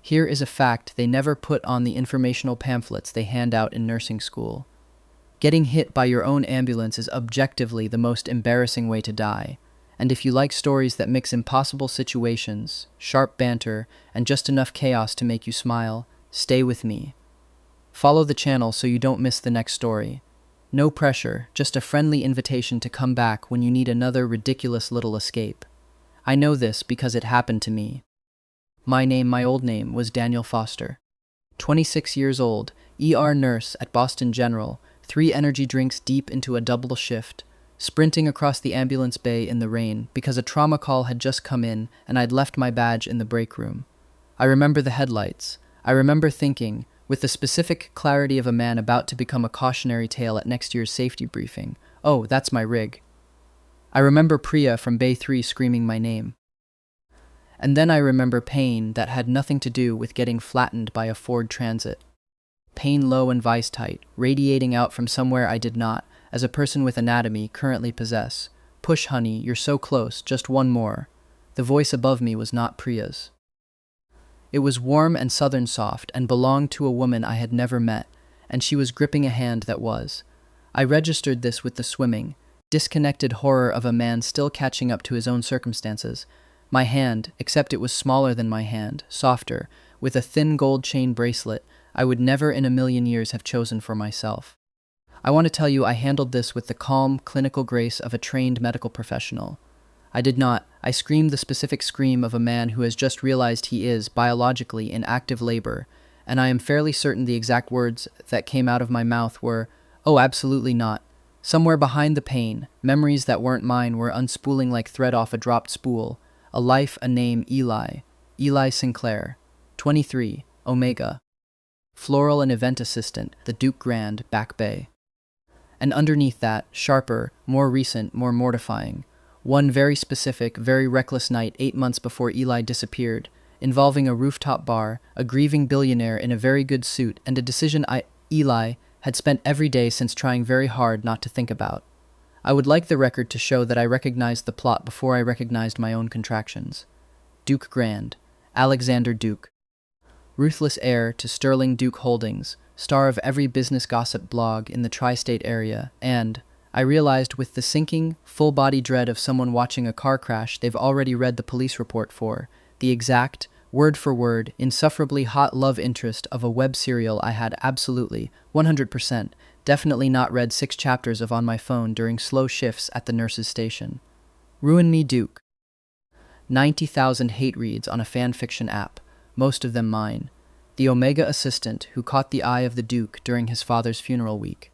Here is a fact they never put on the informational pamphlets they hand out in nursing school. Getting hit by your own ambulance is objectively the most embarrassing way to die, and if you like stories that mix impossible situations, sharp banter, and just enough chaos to make you smile, stay with me. Follow the channel so you don't miss the next story. No pressure, just a friendly invitation to come back when you need another ridiculous little escape. I know this because it happened to me. My old name was Daniel Foster. 26 years old, ER nurse at Boston General, 3 energy drinks deep into a double shift, sprinting across the ambulance bay in the rain because a trauma call had just come in and I'd left my badge in the break room. I remember the headlights. I remember thinking, with the specific clarity of a man about to become a cautionary tale at next year's safety briefing, oh, that's my rig. I remember Priya from Bay 3 screaming my name. And then I remember pain that had nothing to do with getting flattened by a Ford Transit. Pain low and vice tight, radiating out from somewhere I did not, as a person with anatomy, currently possess. Push, honey, you're so close, just one more. The voice above me was not Priya's. It was warm and southern soft and belonged to a woman I had never met, and she was gripping a hand that was. I registered this with the swimming, disconnected horror of a man still catching up to his own circumstances. My hand, except it was smaller than my hand, softer, with a thin gold chain bracelet I would never in a million years have chosen for myself. I want to tell you I handled this with the calm, clinical grace of a trained medical professional. I did not. I screamed the specific scream of a man who has just realized he is, biologically, in active labor, and I am fairly certain the exact words that came out of my mouth were, "Oh, absolutely not." Somewhere behind the pain, memories that weren't mine were unspooling like thread off a dropped spool. A life, a name, Eli Sinclair, 23, Omega. Floral and event assistant, the Duke Grand, Back Bay. And underneath that, sharper, more recent, more mortifying. One very specific, very reckless night 8 months before Eli disappeared, involving a rooftop bar, a grieving billionaire in a very good suit, and a decision Eli had spent every day since trying very hard not to think about. I would like the record to show that I recognized the plot before I recognized my own contractions. Duke Grand, Alexander Duke. Ruthless heir to Sterling Duke Holdings, star of every business gossip blog in the tri-state area, and, I realized with the sinking, full-body dread of someone watching a car crash they've already read the police report for, the exact, word-for-word, insufferably hot love interest of a web serial I had absolutely, 100%, definitely not read 6 chapters of on my phone during slow shifts at the nurse's station. Ruin Me Duke. 90,000 hate reads on a fan fiction app, most of them mine. The Omega assistant who caught the eye of the Duke during his father's funeral week.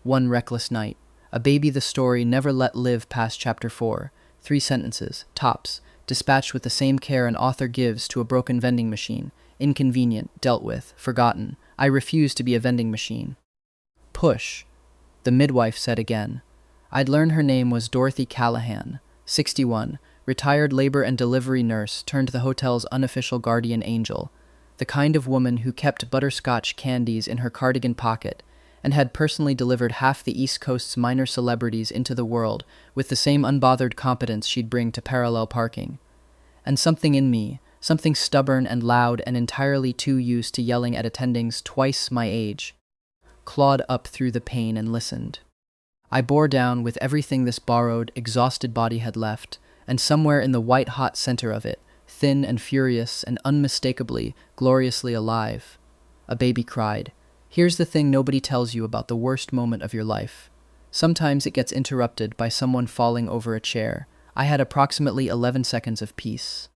One reckless night. A baby the story never let live past chapter 4. 3 sentences, tops, dispatched with the same care an author gives to a broken vending machine. Inconvenient, dealt with, forgotten. I refuse to be a vending machine. Push, the midwife said again. I'd learned her name was Dorothy Callahan, 61, retired labor and delivery nurse turned the hotel's unofficial guardian angel, the kind of woman who kept butterscotch candies in her cardigan pocket and had personally delivered half the East Coast's minor celebrities into the world with the same unbothered competence she'd bring to parallel parking. And something in me, something stubborn and loud and entirely too used to yelling at attendings twice my age, clawed up through the pain and listened. I bore down with everything this borrowed, exhausted body had left, and somewhere in the white-hot center of it, thin and furious and unmistakably, gloriously alive, a baby cried. Here's the thing nobody tells you about the worst moment of your life. Sometimes it gets interrupted by someone falling over a chair. I had approximately 11 seconds of peace.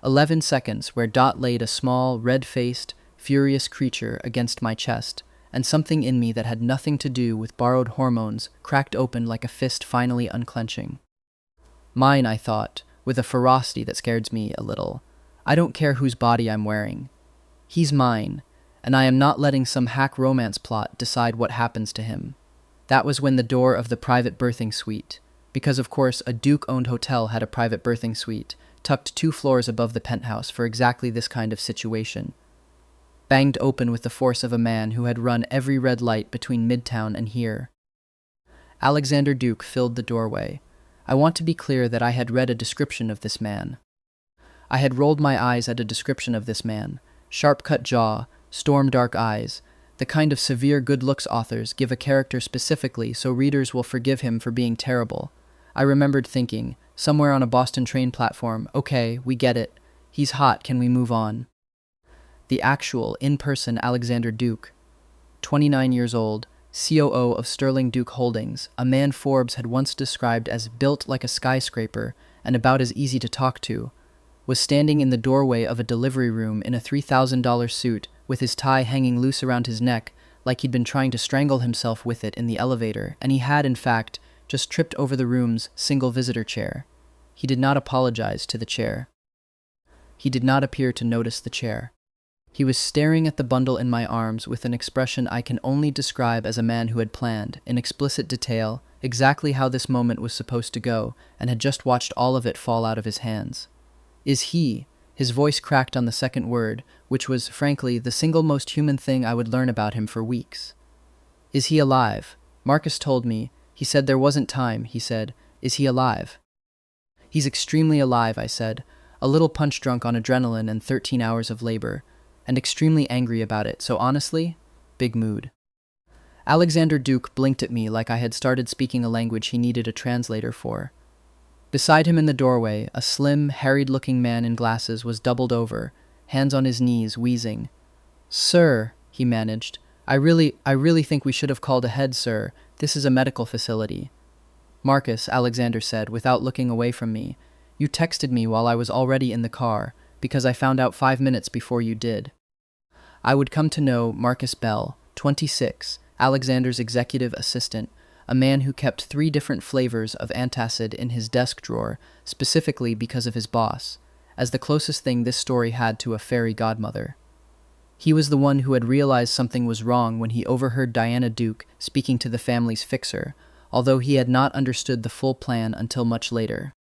11 seconds where Dot laid a small, red-faced, furious creature against my chest, and something in me that had nothing to do with borrowed hormones cracked open like a fist finally unclenching. Mine, I thought, with a ferocity that scares me a little. I don't care whose body I'm wearing. He's mine, and I am not letting some hack romance plot decide what happens to him. That was when the door of the private birthing suite, because of course a Duke-owned hotel had a private birthing suite, tucked 2 floors above the penthouse for exactly this kind of situation, banged open with the force of a man who had run every red light between Midtown and here. Alexander Duke filled the doorway. I want to be clear that I had read a description of this man. I had rolled my eyes at a description of this man. Sharp-cut jaw, storm-dark eyes, the kind of severe good looks authors give a character specifically so readers will forgive him for being terrible. I remembered thinking, somewhere on a Boston train platform, okay, we get it. He's hot, can we move on? The actual, in-person Alexander Duke, 29 years old, COO of Sterling Duke Holdings, a man Forbes had once described as built like a skyscraper and about as easy to talk to, was standing in the doorway of a delivery room in a $3,000 suit with his tie hanging loose around his neck like he'd been trying to strangle himself with it in the elevator, and he had, in fact, just tripped over the room's single visitor chair. He did not apologize to the chair. He did not appear to notice the chair. He was staring at the bundle in my arms with an expression I can only describe as a man who had planned, in explicit detail, exactly how this moment was supposed to go, and had just watched all of it fall out of his hands. Is he? His voice cracked on the second word, which was, frankly, the single most human thing I would learn about him for weeks. Is he alive? Marcus told me. He said there wasn't time, he said. Is he alive? He's extremely alive, I said, a little punch-drunk on adrenaline and 13 hours of labor, and extremely angry about it, so honestly, big mood. Alexander Duke blinked at me like I had started speaking a language he needed a translator for. Beside him in the doorway, a slim, harried-looking man in glasses was doubled over, hands on his knees, wheezing. "Sir," he managed, I really think we should have called ahead, sir. This is a medical facility." "Marcus," Alexander said, without looking away from me, "you texted me while I was already in the car, because I found out 5 minutes before you did." I would come to know Marcus Bell, 26, Alexander's executive assistant, a man who kept 3 different flavors of antacid in his desk drawer, specifically because of his boss, as the closest thing this story had to a fairy godmother. He was the one who had realized something was wrong when he overheard Diana Duke speaking to the family's fixer, although he had not understood the full plan until much later.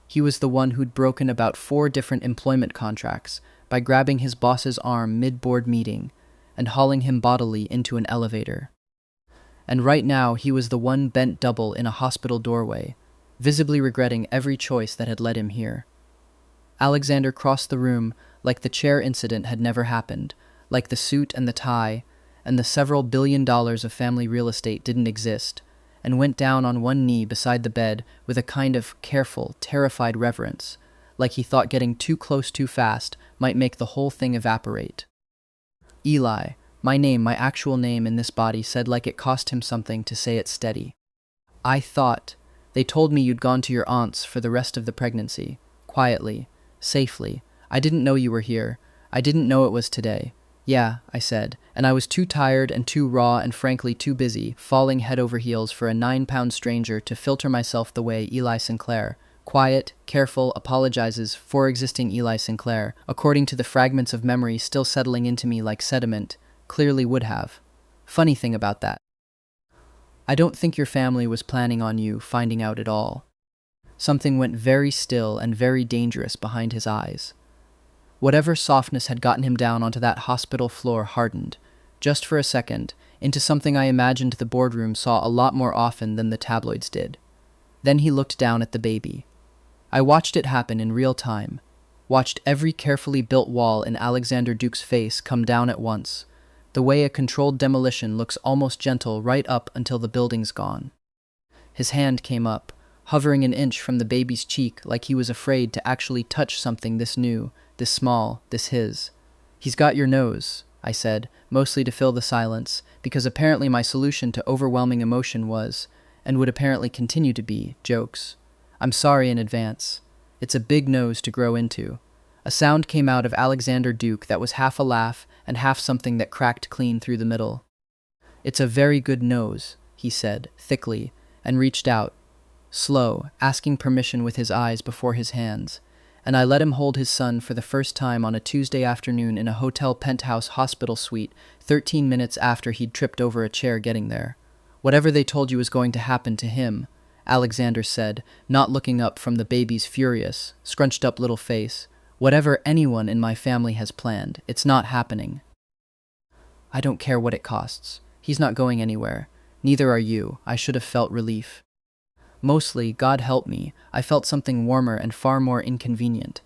He was the one who'd broken about 4 different employment contracts by grabbing his boss's arm mid-board meeting and hauling him bodily into an elevator. And right now he was the one bent double in a hospital doorway, visibly regretting every choice that had led him here. Alexander crossed the room like the chair incident had never happened, like the suit and the tie, and the several $1 billion of family real estate didn't exist, and went down on one knee beside the bed with a kind of careful, terrified reverence, like he thought getting too close too fast might make the whole thing evaporate. Eli, my name, my actual name in this body said like it cost him something to say it steady. "I thought, they told me you'd gone to your aunt's for the rest of the pregnancy, quietly, safely. I didn't know you were here. I didn't know it was today." "Yeah," I said, and I was too tired and too raw and frankly too busy, falling head over heels for a 9-pound stranger to filter myself the way Eli Sinclair, quiet, careful, apologizes for existing Eli Sinclair, according to the fragments of memory still settling into me like sediment, clearly would have. Funny thing about that. I don't think your family was planning on you finding out at all. Something went very still and very dangerous behind his eyes. Whatever softness had gotten him down onto that hospital floor hardened, just for a second, into something I imagined the boardroom saw a lot more often than the tabloids did. Then he looked down at the baby. I watched it happen in real time, watched every carefully built wall in Alexander Duke's face come down at once, the way a controlled demolition looks almost gentle right up until the building's gone. His hand came up, hovering an inch from the baby's cheek like he was afraid to actually touch something this new, this small, this his. "He's got your nose," I said, mostly to fill the silence, because apparently my solution to overwhelming emotion was, and would apparently continue to be, jokes. "I'm sorry in advance. It's a big nose to grow into." A sound came out of Alexander Duke that was half a laugh and half something that cracked clean through the middle. "It's a very good nose," he said, thickly, and reached out, slow, asking permission with his eyes before his hands, and I let him hold his son for the first time on a Tuesday afternoon in a hotel penthouse hospital suite 13 minutes after he'd tripped over a chair getting there. "Whatever they told you was going to happen to him," Alexander said, not looking up from the baby's furious, scrunched-up little face, "whatever anyone in my family has planned, it's not happening. I don't care what it costs. He's not going anywhere. Neither are you." I should have felt relief. Mostly, God help me, I felt something warmer and far more inconvenient.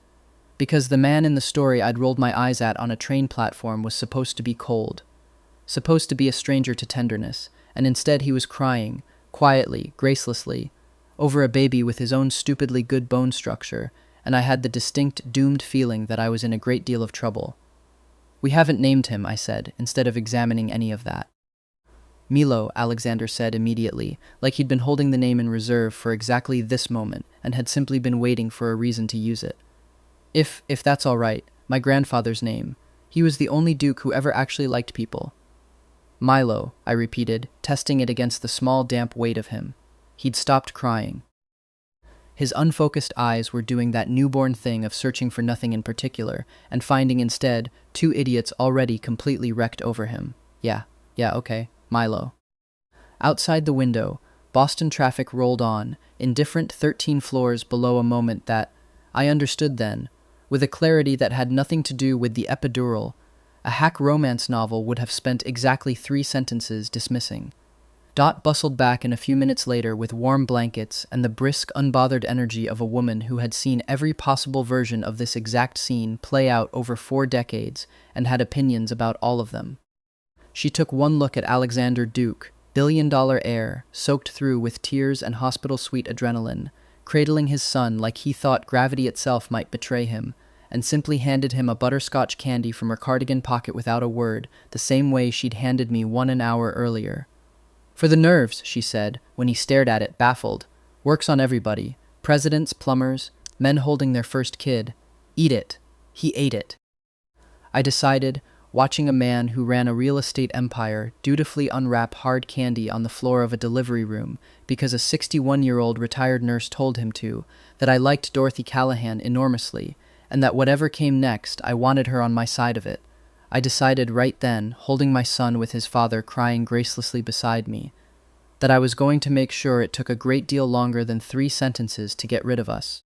Because the man in the story I'd rolled my eyes at on a train platform was supposed to be cold, supposed to be a stranger to tenderness, and instead he was crying, quietly, gracelessly, over a baby with his own stupidly good bone structure, and I had the distinct, doomed feeling that I was in a great deal of trouble. "We haven't named him," I said, instead of examining any of that. "Milo," Alexander said immediately, like he'd been holding the name in reserve for exactly this moment and had simply been waiting for a reason to use it. If that's all right, my grandfather's name. He was the only duke who ever actually liked people." "Milo," I repeated, testing it against the small, damp weight of him. He'd stopped crying. His unfocused eyes were doing that newborn thing of searching for nothing in particular and finding instead two idiots already completely wrecked over him. Yeah, okay, Milo. Outside the window, Boston traffic rolled on, indifferent 13 floors below a moment that, I understood then, with a clarity that had nothing to do with the epidural, a hack romance novel would have spent exactly 3 sentences dismissing. Dot bustled back in a few minutes later with warm blankets and the brisk, unbothered energy of a woman who had seen every possible version of this exact scene play out over 4 decades and had opinions about all of them. She took one look at Alexander Duke, billion-dollar heir, soaked through with tears and hospital suite adrenaline, cradling his son like he thought gravity itself might betray him, and simply handed him a butterscotch candy from her cardigan pocket without a word, the same way she'd handed me one an hour earlier. "For the nerves," she said, when he stared at it, baffled. "Works on everybody. Presidents, plumbers, men holding their first kid. Eat it." He ate it. I decided, watching a man who ran a real estate empire dutifully unwrap hard candy on the floor of a delivery room because a 61-year-old retired nurse told him to, that I liked Dorothy Callahan enormously, and that whatever came next, I wanted her on my side of it. I decided right then, holding my son with his father crying gracelessly beside me, that I was going to make sure it took a great deal longer than 3 sentences to get rid of us.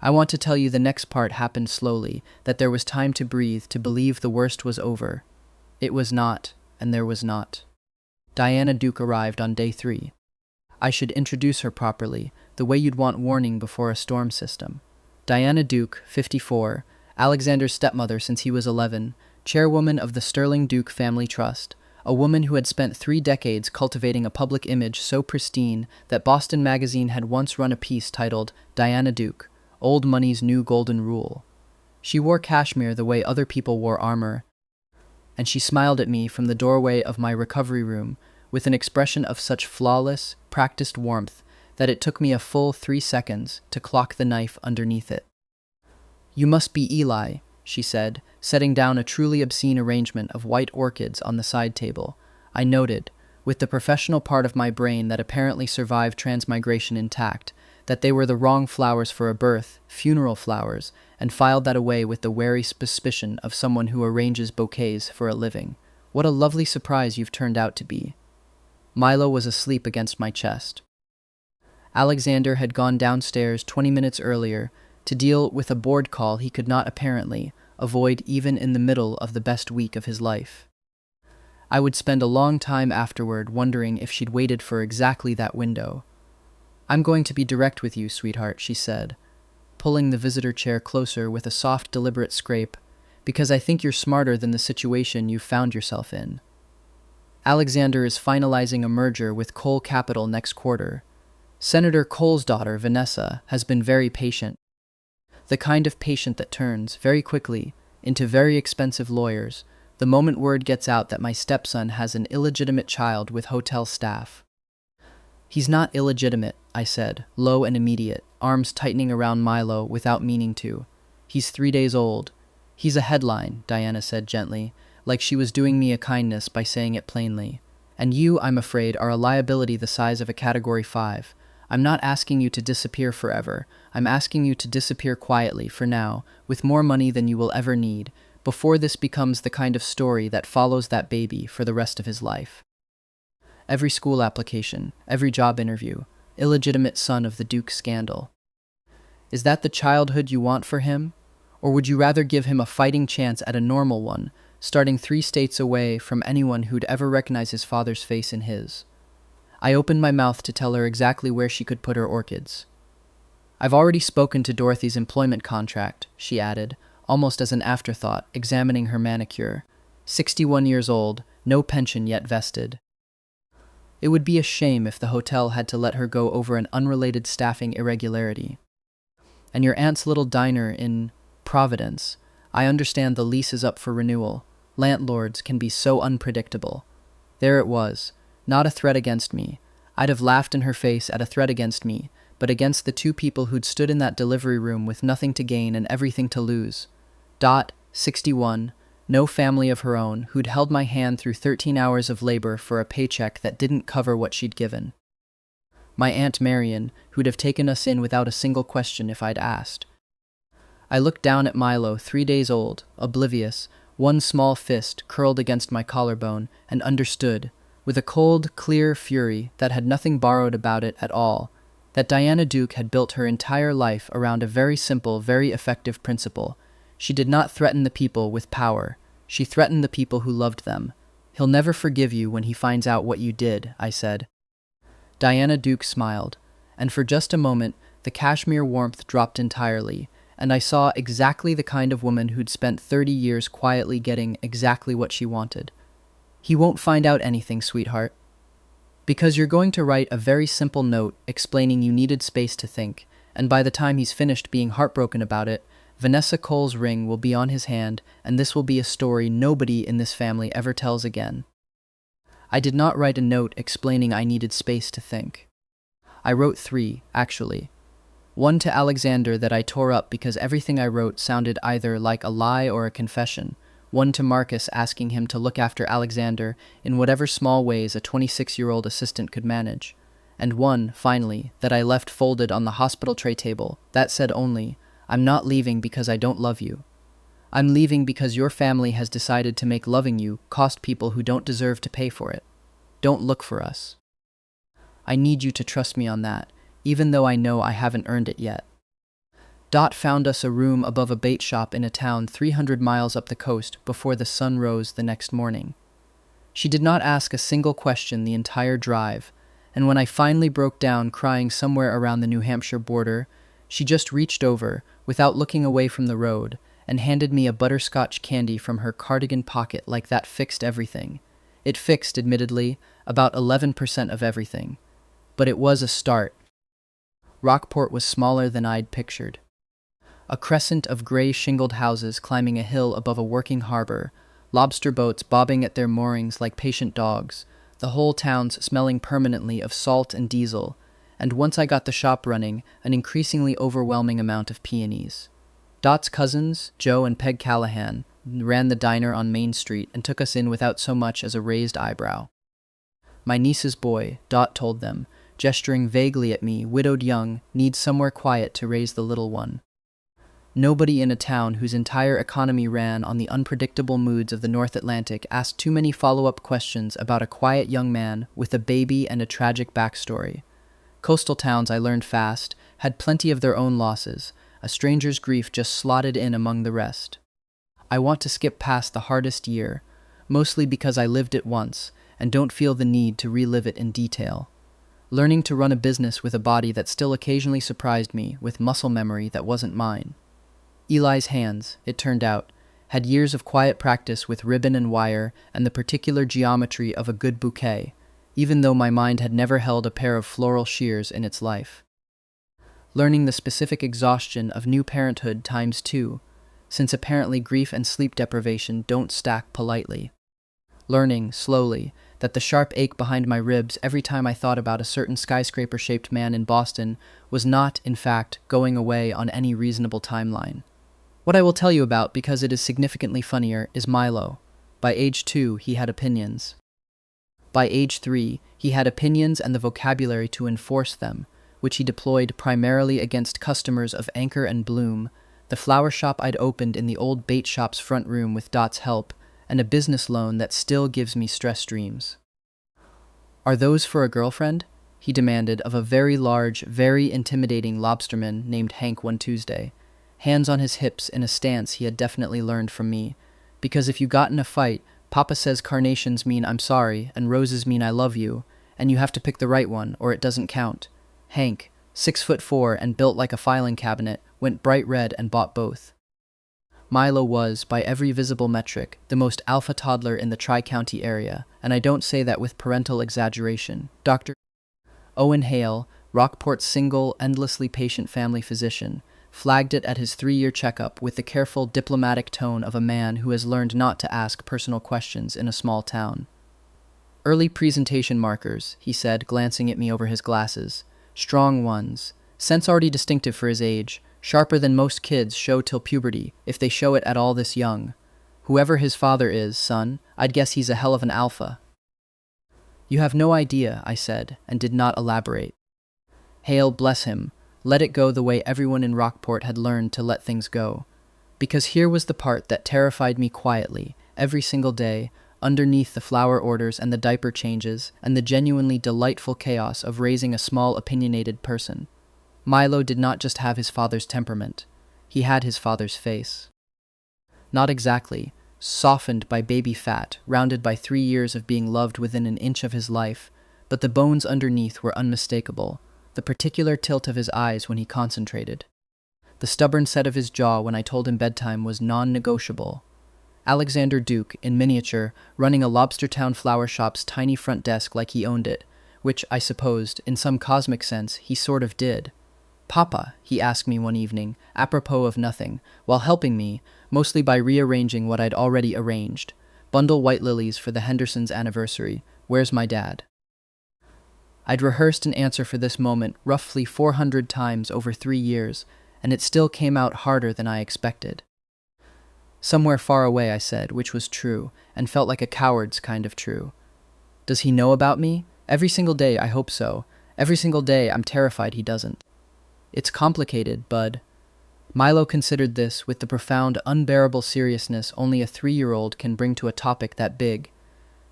I want to tell you the next part happened slowly, that there was time to breathe, to believe the worst was over. It was not, and there was not. Diana Duke arrived on day 3. I should introduce her properly, the way you'd want warning before a storm system. Diana Duke, 54, Alexander's stepmother since he was 11, chairwoman of the Sterling Duke Family Trust, a woman who had spent 3 decades cultivating a public image so pristine that Boston Magazine had once run a piece titled Diana Duke, Old Money's New Golden Rule. She wore cashmere the way other people wore armor, and she smiled at me from the doorway of my recovery room with an expression of such flawless, practiced warmth that it took me a full 3 seconds to clock the knife underneath it. "You must be Eli," she said, setting down a truly obscene arrangement of white orchids on the side table. I noted, with the professional part of my brain that apparently survived transmigration intact, that they were the wrong flowers for a birth, funeral flowers, and filed that away with the wary suspicion of someone who arranges bouquets for a living. What a lovely surprise you've turned out to be. Milo was asleep against my chest. Alexander had gone downstairs 20 minutes earlier to deal with a board call he could not apparently avoid even in the middle of the best week of his life. I would spend a long time afterward wondering if she'd waited for exactly that window. "I'm going to be direct with you, sweetheart," she said, pulling the visitor chair closer with a soft, deliberate scrape, "because I think you're smarter than the situation you've found yourself in. Alexander is finalizing a merger with Cole Capital next quarter. Senator Cole's daughter, Vanessa, has been very patient. The kind of patient that turns, very quickly, into very expensive lawyers the moment word gets out that my stepson has an illegitimate child with hotel staff." "He's not illegitimate," I said, low and immediate, arms tightening around Milo without meaning to. "He's 3 days old." "He's a headline," Diana said gently, like she was doing me a kindness by saying it plainly. "And you, I'm afraid, are a liability the size of a Category 5. I'm not asking you to disappear forever. I'm asking you to disappear quietly, for now, with more money than you will ever need, before this becomes the kind of story that follows that baby for the rest of his life. Every school application, every job interview, illegitimate son of the Duke scandal. Is that the childhood you want for him? Or would you rather give him a fighting chance at a normal one, starting 3 states away from anyone who'd ever recognize his father's face in his?" I opened my mouth to tell her exactly where she could put her orchids. I've already spoken to Dorothy's employment contract, she added, almost as an afterthought, examining her manicure. 61 years old, no pension yet vested. It would be a shame if the hotel had to let her go over an unrelated staffing irregularity. And your aunt's little diner in Providence, I understand the lease is up for renewal. Landlords can be so unpredictable. There it was, not a threat against me. I'd have laughed in her face at a threat against me, but against the two people who'd stood in that delivery room with nothing to gain and everything to lose. Dot, 61, no family of her own, who'd held my hand through 13 hours of labor for a paycheck that didn't cover what she'd given. My Aunt Marion, who'd have taken us in without a single question if I'd asked. I looked down at Milo, 3 days old, oblivious, one small fist curled against my collarbone, and understood, with a cold, clear fury that had nothing borrowed about it at all, that Diana Duke had built her entire life around a very simple, very effective principle. She did not threaten the people with power. She threatened the people who loved them. He'll never forgive you when he finds out what you did, I said. Diana Duke smiled, and for just a moment the cashmere warmth dropped entirely, and I saw exactly the kind of woman who'd spent 30 years quietly getting exactly what she wanted. He won't find out anything, sweetheart. Because you're going to write a very simple note explaining you needed space to think, and by the time he's finished being heartbroken about it, Vanessa Cole's ring will be on his hand, and this will be a story nobody in this family ever tells again. I did not write a note explaining I needed space to think. I wrote 3, actually. One to Alexander that I tore up because everything I wrote sounded either like a lie or a confession. One to Marcus asking him to look after Alexander in whatever small ways a 26-year-old assistant could manage. And one, finally, that I left folded on the hospital tray table, that said only, I'm not leaving because I don't love you. I'm leaving because your family has decided to make loving you cost people who don't deserve to pay for it. Don't look for us. I need you to trust me on that, even though I know I haven't earned it yet. Dot found us a room above a bait shop in a town 300 miles up the coast before the sun rose the next morning. She did not ask a single question the entire drive, and when I finally broke down crying somewhere around the New Hampshire border, she just reached over, without looking away from the road, and handed me a butterscotch candy from her cardigan pocket like that fixed everything. It fixed, admittedly, about 11% of everything. But it was a start. Rockport was smaller than I'd pictured. A crescent of gray shingled houses climbing a hill above a working harbor, lobster boats bobbing at their moorings like patient dogs, the whole town's smelling permanently of salt and diesel, and once I got the shop running, an increasingly overwhelming amount of peonies. Dot's cousins, Joe and Peg Callahan, ran the diner on Main Street and took us in without so much as a raised eyebrow. My niece's boy, Dot told them, gesturing vaguely at me, widowed young, needs somewhere quiet to raise the little one. Nobody in a town whose entire economy ran on the unpredictable moods of the North Atlantic asked too many follow-up questions about a quiet young man with a baby and a tragic backstory. Coastal towns, I learned fast, had plenty of their own losses, a stranger's grief just slotted in among the rest. I want to skip past the hardest year, mostly because I lived it once, and don't feel the need to relive it in detail. Learning to run a business with a body that still occasionally surprised me with muscle memory that wasn't mine. Eli's hands, it turned out, had years of quiet practice with ribbon and wire and the particular geometry of a good bouquet, even though my mind had never held a pair of floral shears in its life. Learning the specific exhaustion of new parenthood times 2, since apparently grief and sleep deprivation don't stack politely. Learning, slowly, that the sharp ache behind my ribs every time I thought about a certain skyscraper-shaped man in Boston was not, in fact, going away on any reasonable timeline. What I will tell you about, because it is significantly funnier, is Milo. By age 2, he had opinions. By age 3, he had opinions and the vocabulary to enforce them, which he deployed primarily against customers of Anchor and Bloom, the flower shop I'd opened in the old bait shop's front room with Dot's help, and a business loan that still gives me stress dreams. "Are those for a girlfriend?" he demanded of a very large, very intimidating lobsterman named Hank one Tuesday, hands on his hips in a stance he had definitely learned from me, because if you got in a fight, Papa says carnations mean I'm sorry and roses mean I love you, and you have to pick the right one or it doesn't count. Hank, 6'4" and built like a filing cabinet, went bright red and bought both. Milo was, by every visible metric, the most alpha toddler in the Tri-County area, and I don't say that with parental exaggeration. Dr. Owen Hale, Rockport's single, endlessly patient family physician, flagged it at his 3-year checkup with the careful, diplomatic tone of a man who has learned not to ask personal questions in a small town. "Early presentation markers," he said, glancing at me over his glasses. "Strong ones. Sense already distinctive for his age. Sharper than most kids show till puberty, if they show it at all this young. Whoever his father is, son, I'd guess he's a hell of an alpha." "You have no idea," I said, and did not elaborate. Hale, bless him, let it go the way everyone in Rockport had learned to let things go. Because here was the part that terrified me quietly, every single day, underneath the flower orders and the diaper changes and the genuinely delightful chaos of raising a small opinionated person. Milo did not just have his father's temperament, he had his father's face. Not exactly, softened by baby fat, rounded by 3 years of being loved within an inch of his life, but the bones underneath were unmistakable, the particular tilt of his eyes when he concentrated. The stubborn set of his jaw when I told him bedtime was non-negotiable. Alexander Duke, in miniature, running a Lobstertown flower shop's tiny front desk like he owned it, which, I supposed, in some cosmic sense, he sort of did. "Papa," he asked me one evening, apropos of nothing, while helping me, mostly by rearranging what I'd already arranged, bundle white lilies for the Hendersons' anniversary. "Where's my dad?" I'd rehearsed an answer for this moment roughly 400 times over 3 years, and it still came out harder than I expected. "Somewhere far away," I said, which was true, and felt like a coward's kind of true. "Does he know about me? Every single day, I hope so. Every single day, I'm terrified he doesn't." "It's complicated, bud." Milo considered this with the profound, unbearable seriousness only a 3-year-old can bring to a topic that big.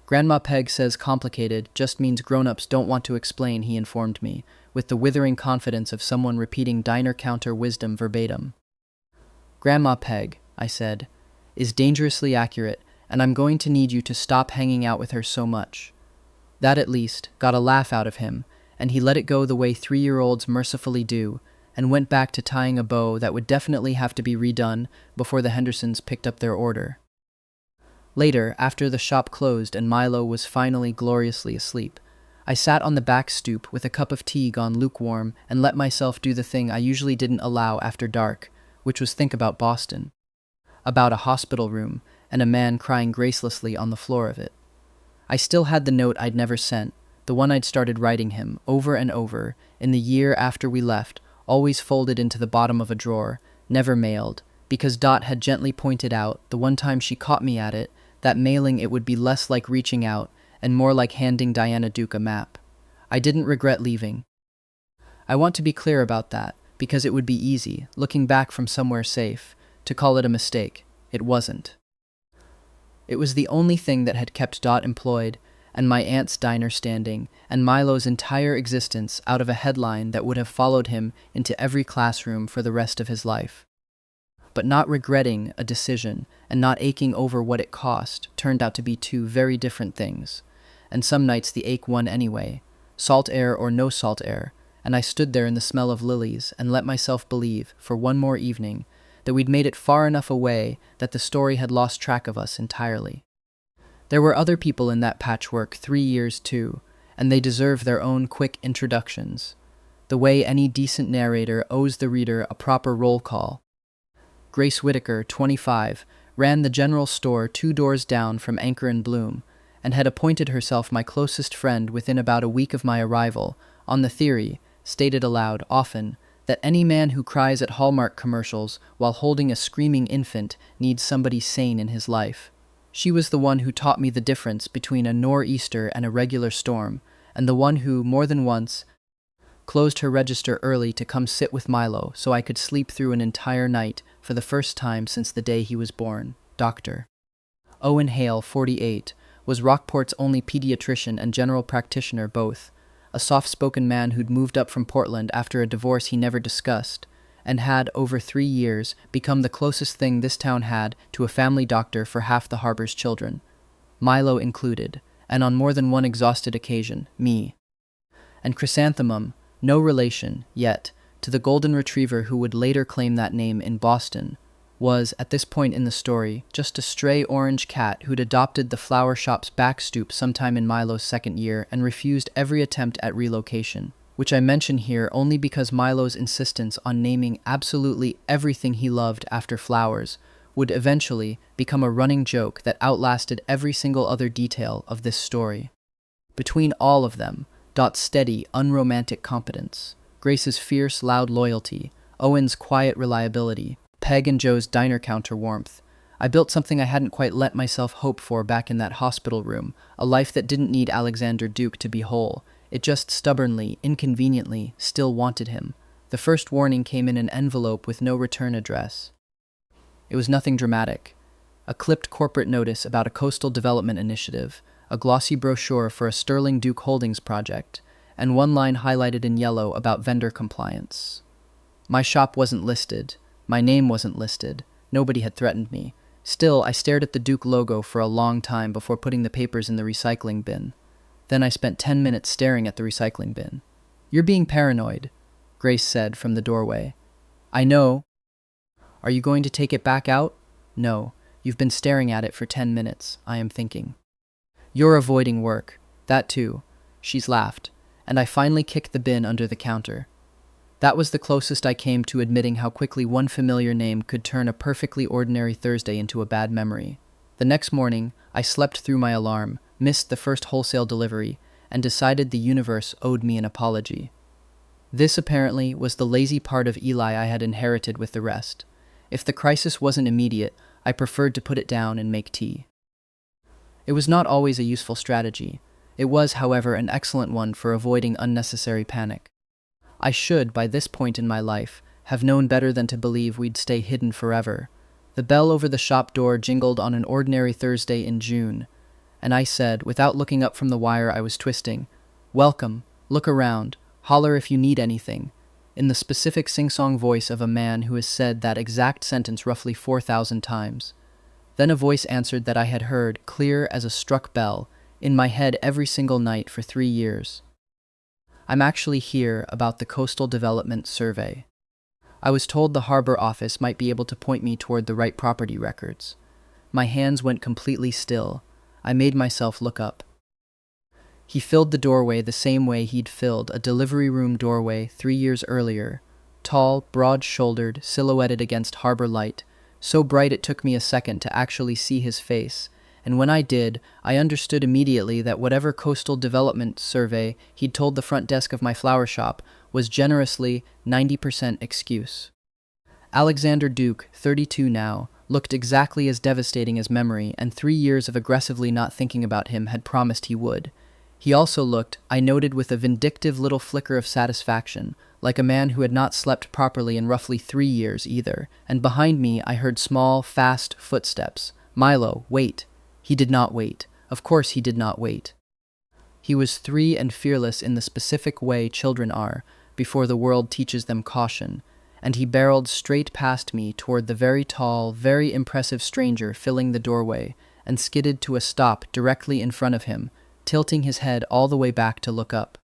"Grandma Peg says complicated just means grown-ups don't want to explain," he informed me, with the withering confidence of someone repeating diner counter wisdom verbatim. "Grandma Peg," I said, "is dangerously accurate, and I'm going to need you to stop hanging out with her so much." That, at least, got a laugh out of him, and he let it go the way 3-year-olds mercifully do, and went back to tying a bow that would definitely have to be redone before the Hendersons picked up their order. Later, after the shop closed and Milo was finally gloriously asleep, I sat on the back stoop with a cup of tea gone lukewarm and let myself do the thing I usually didn't allow after dark, which was think about Boston. About a hospital room and a man crying gracelessly on the floor of it. I still had the note I'd never sent, the one I'd started writing him, over and over, in the year after we left, always folded into the bottom of a drawer, never mailed, because Dot had gently pointed out, the one time she caught me at it, that mailing it would be less like reaching out and more like handing Diana Duke a map. I didn't regret leaving. I want to be clear about that, because it would be easy, looking back from somewhere safe, to call it a mistake. It wasn't. It was the only thing that had kept Dot employed, and my aunt's diner standing, and Milo's entire existence out of a headline that would have followed him into every classroom for the rest of his life. But not regretting a decision and not aching over what it cost turned out to be 2 very different things, and some nights the ache won anyway, salt air or no salt air, and I stood there in the smell of lilies and let myself believe, for one more evening, that we'd made it far enough away that the story had lost track of us entirely. There were other people in that patchwork 3 years too, and they deserve their own quick introductions, the way any decent narrator owes the reader a proper roll call. Grace Whitaker, 25, ran the general store 2 doors down from Anchor and Bloom, and had appointed herself my closest friend within about a week of my arrival, on the theory, stated aloud often, that any man who cries at Hallmark commercials while holding a screaming infant needs somebody sane in his life. She was the one who taught me the difference between a nor'easter and a regular storm, and the one who, more than once, closed her register early to come sit with Milo so I could sleep through an entire night for the first time since the day he was born. Dr. Owen Hale, 48, was Rockport's only pediatrician and general practitioner both, a soft-spoken man who'd moved up from Portland after a divorce he never discussed, and had, over 3 years, become the closest thing this town had to a family doctor for half the harbor's children, Milo included, and on more than one exhausted occasion, me. And Chrysanthemum, No relation, yet, to the golden retriever who would later claim that name in Boston, was, at this point in the story, just a stray orange cat who'd adopted the flower shop's back stoop sometime in Milo's second year and refused every attempt at relocation, which I mention here only because Milo's insistence on naming absolutely everything he loved after flowers would eventually become a running joke that outlasted every single other detail of this story. Between all of them, Dot's steady, unromantic competence, Grace's fierce, loud loyalty, Owen's quiet reliability, Peg and Joe's diner counter warmth, I built something I hadn't quite let myself hope for back in that hospital room, a life that didn't need Alexander Duke to be whole. It just stubbornly, inconveniently, still wanted him. The first warning came in an envelope with no return address. It was nothing dramatic. A clipped corporate notice about a coastal development initiative, a glossy brochure for a Sterling Duke Holdings project, and one line highlighted in yellow about vendor compliance. My shop wasn't listed. My name wasn't listed. Nobody had threatened me. Still, I stared at the Duke logo for a long time before putting the papers in the recycling bin. Then I spent 10 minutes staring at the recycling bin. "You're being paranoid," Grace said from the doorway. "I know." "Are you going to take it back out?" "No. You've been staring at it for 10 minutes, I am thinking." "You're avoiding work. That too." She's laughed, and I finally kicked the bin under the counter. That was the closest I came to admitting how quickly one familiar name could turn a perfectly ordinary Thursday into a bad memory. The next morning, I slept through my alarm, missed the first wholesale delivery, and decided the universe owed me an apology. This, apparently, was the lazy part of Eli I had inherited with the rest. If the crisis wasn't immediate, I preferred to put it down and make tea. It was not always a useful strategy. It was, however, an excellent one for avoiding unnecessary panic. I should, by this point in my life, have known better than to believe we'd stay hidden forever. The bell over the shop door jingled on an ordinary Thursday in June, and I said, without looking up from the wire I was twisting, "Welcome, look around, holler if you need anything," in the specific sing-song voice of a man who has said that exact sentence roughly 4,000 times. Then a voice answered that I had heard, clear as a struck bell, in my head every single night for 3 years. "I'm actually here about the Coastal Development Survey." I was told the harbor office might be able to point me toward the right property records. My hands went completely still. I made myself look up. He filled the doorway the same way he'd filled a delivery room doorway 3 years earlier, tall, broad-shouldered, silhouetted against harbor light, so bright it took me a second to actually see his face, and when I did, I understood immediately that whatever Coastal Development Survey he'd told the front desk of my flower shop was generously 90% excuse. Alexander Duke, 32 now, looked exactly as devastating as memory, and 3 years of aggressively not thinking about him had promised he would. He also looked, I noted with a vindictive little flicker of satisfaction, like a man who had not slept properly in roughly 3 years either, and behind me I heard small, fast footsteps. "Milo, wait." He did not wait. Of course he did not wait. He was 3 and fearless in the specific way children are, before the world teaches them caution, and he barreled straight past me toward the very tall, very impressive stranger filling the doorway, and skidded to a stop directly in front of him, tilting his head all the way back to look up.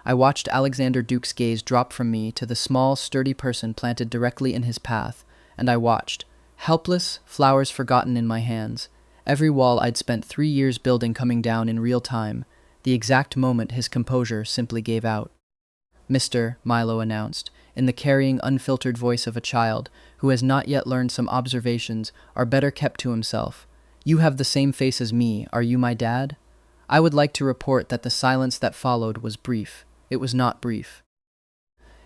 I watched Alexander Duke's gaze drop from me to the small, sturdy person planted directly in his path, and I watched, helpless, flowers forgotten in my hands, every wall I'd spent 3 years building coming down in real time, the exact moment his composure simply gave out. "Mr. Milo announced, in the carrying, unfiltered voice of a child who has not yet learned some observations are better kept to himself. "You have the same face as me. Are you my dad?" I would like to report that the silence that followed was brief. It was not brief.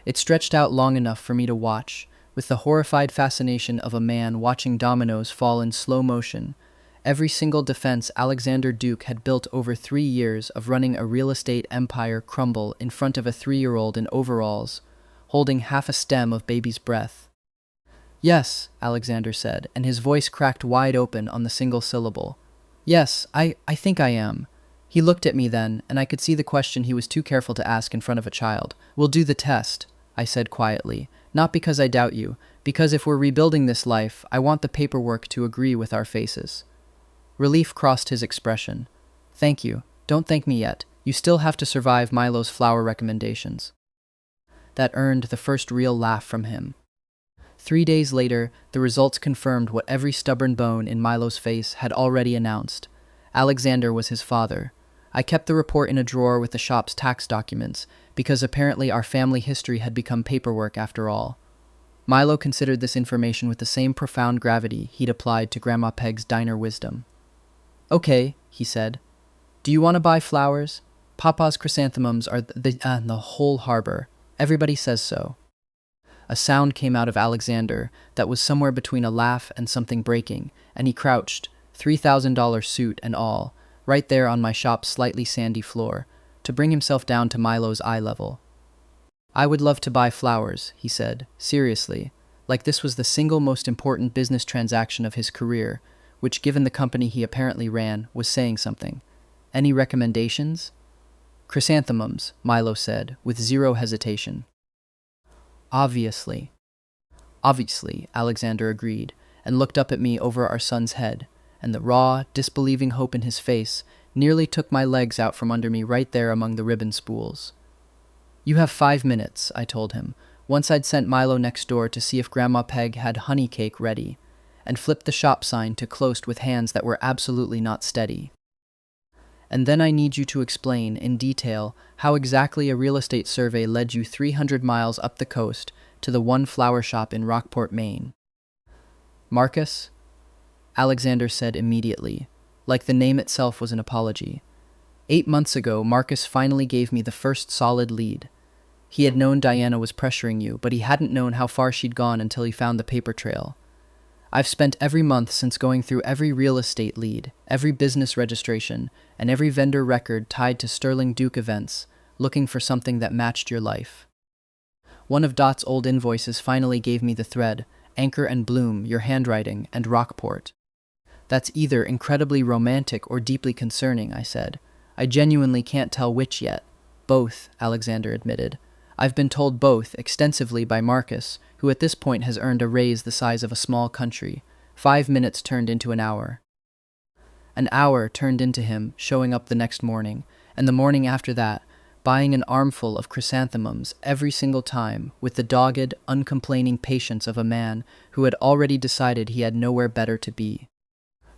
It stretched out long enough for me to watch, with the horrified fascination of a man watching dominoes fall in slow motion, every single defense Alexander Duke had built over 3 years of running a real estate empire crumble in front of a 3-year-old in overalls, holding half a stem of baby's breath. "Yes," Alexander said, and his voice cracked wide open on the single syllable. "Yes, I think I am." He looked at me then, and I could see the question he was too careful to ask in front of a child. "We'll do the test," I said quietly, "not because I doubt you, because if we're rebuilding this life, I want the paperwork to agree with our faces." Relief crossed his expression. "Thank you. Don't thank me yet. You still have to survive Milo's flower recommendations." that earned the first real laugh from him. 3 days later, the results confirmed what every stubborn bone in Milo's face had already announced. Alexander was his father. I kept the report in a drawer with the shop's tax documents, because apparently our family history had become paperwork after all. Milo considered this information with the same profound gravity he'd applied to Grandma Peg's diner wisdom. "Okay," he said. "Do you want to buy flowers? Papa's chrysanthemums are the whole harbor. Everybody says so." A sound came out of Alexander that was somewhere between a laugh and something breaking, and he crouched, $3,000 suit and all, right there on my shop's slightly sandy floor, to bring himself down to Milo's eye level. "I would love to buy flowers," he said, seriously, like this was the single most important business transaction of his career, which, given the company he apparently ran, was saying something. "Any recommendations?" "Chrysanthemums," Milo said, with zero hesitation. Obviously, Alexander agreed, and looked up at me over our son's head, and the raw, disbelieving hope in his face nearly took my legs out from under me right there among the ribbon spools. "You have 5 minutes," I told him, once I'd sent Milo next door to see if Grandma Peg had honey cake ready, and flipped the shop sign to closed with hands that were absolutely not steady. "And then I need you to explain, in detail, how exactly a real estate survey led you 300 miles up the coast to the one flower shop in Rockport, Maine." "Marcus?" Alexander said immediately, like the name itself was an apology. 8 months ago, Marcus finally gave me the first solid lead. He had known Diana was pressuring you, but he hadn't known how far she'd gone until he found the paper trail. "I've spent every month since going through every real estate lead, every business registration, and every vendor record tied to Sterling Duke events, looking for something that matched your life. One of Dot's old invoices finally gave me the thread, Anchor and Bloom, your handwriting, and Rockport." "That's either incredibly romantic or deeply concerning," I said. "I genuinely can't tell which yet." "Both," Alexander admitted. "I've been told both extensively by Marcus, who at this point has earned a raise the size of a small country. 5 minutes turned into an hour. An hour turned into him showing up the next morning, and the morning after that, buying an armful of chrysanthemums every single time with the dogged, uncomplaining patience of a man who had already decided he had nowhere better to be.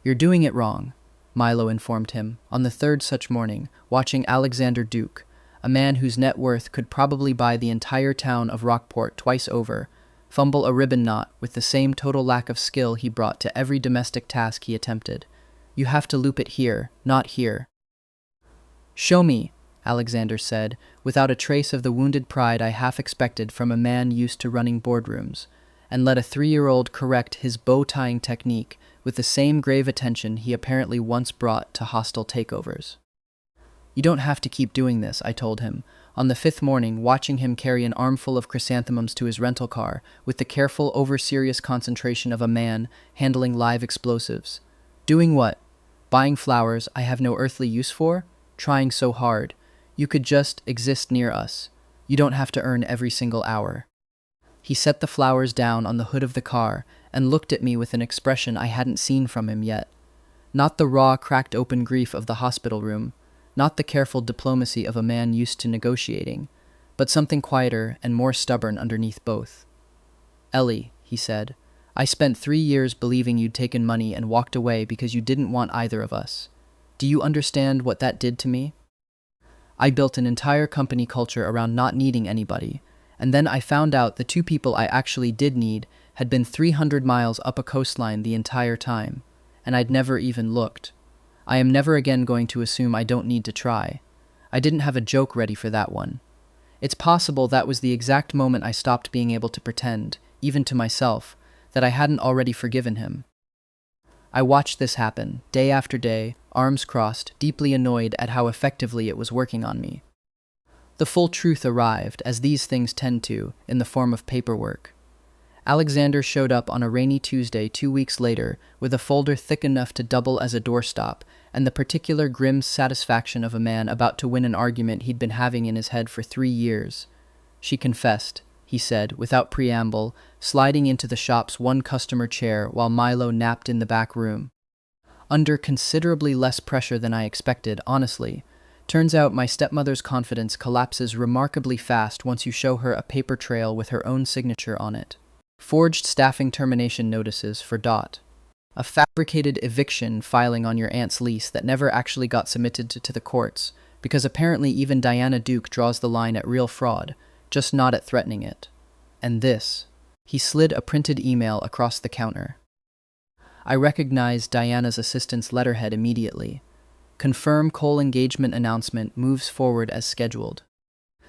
"You're doing it wrong," Milo informed him, on the third such morning, watching Alexander Duke, a man whose net worth could probably buy the entire town of Rockport twice over, fumble a ribbon knot with the same total lack of skill he brought to every domestic task he attempted. "You have to loop it here, not here." "Show me," Alexander said, without a trace of the wounded pride I half expected from a man used to running boardrooms, and let a 3-year-old correct his bow-tying technique with the same grave attention he apparently once brought to hostile takeovers. "You don't have to keep doing this," I told him, on the 5th morning, watching him carry an armful of chrysanthemums to his rental car with the careful, over-serious concentration of a man handling live explosives. "Doing what? Buying flowers I have no earthly use for? Trying so hard. You could just exist near us. You don't have to earn every single hour." He set the flowers down on the hood of the car and looked at me with an expression I hadn't seen from him yet. Not the raw, cracked-open grief of the hospital room, not the careful diplomacy of a man used to negotiating, but something quieter and more stubborn underneath both. "Ellie," he said, "I spent 3 years believing you'd taken money and walked away because you didn't want either of us. Do you understand what that did to me? I built an entire company culture around not needing anybody, and then I found out the 2 people I actually did need had been 300 miles up a coastline the entire time, and I'd never even looked. I am never again going to assume I don't need to try. I didn't have a joke ready for that one. It's possible that was the exact moment I stopped being able to pretend, even to myself, that I hadn't already forgiven him. I watched this happen, day after day, arms crossed, deeply annoyed at how effectively it was working on me. The full truth arrived, as these things tend to, in the form of paperwork. Alexander showed up on a rainy Tuesday 2 weeks later with a folder thick enough to double as a doorstop and the particular grim satisfaction of a man about to win an argument he'd been having in his head for 3 years. "She confessed," he said, without preamble, sliding into the shop's one customer chair while Milo napped in the back room. Under considerably less pressure than I expected, honestly, Turns out my stepmother's confidence collapses remarkably fast once you show her a paper trail with her own signature on it. Forged staffing termination notices for Dot. A fabricated eviction filing on your aunt's lease that never actually got submitted to the courts, because apparently even Diana Duke draws the line at real fraud, just not at threatening it. And this. He slid a printed email across the counter. I recognized Diana's assistant's letterhead immediately. Confirm Cole engagement announcement moves forward as scheduled.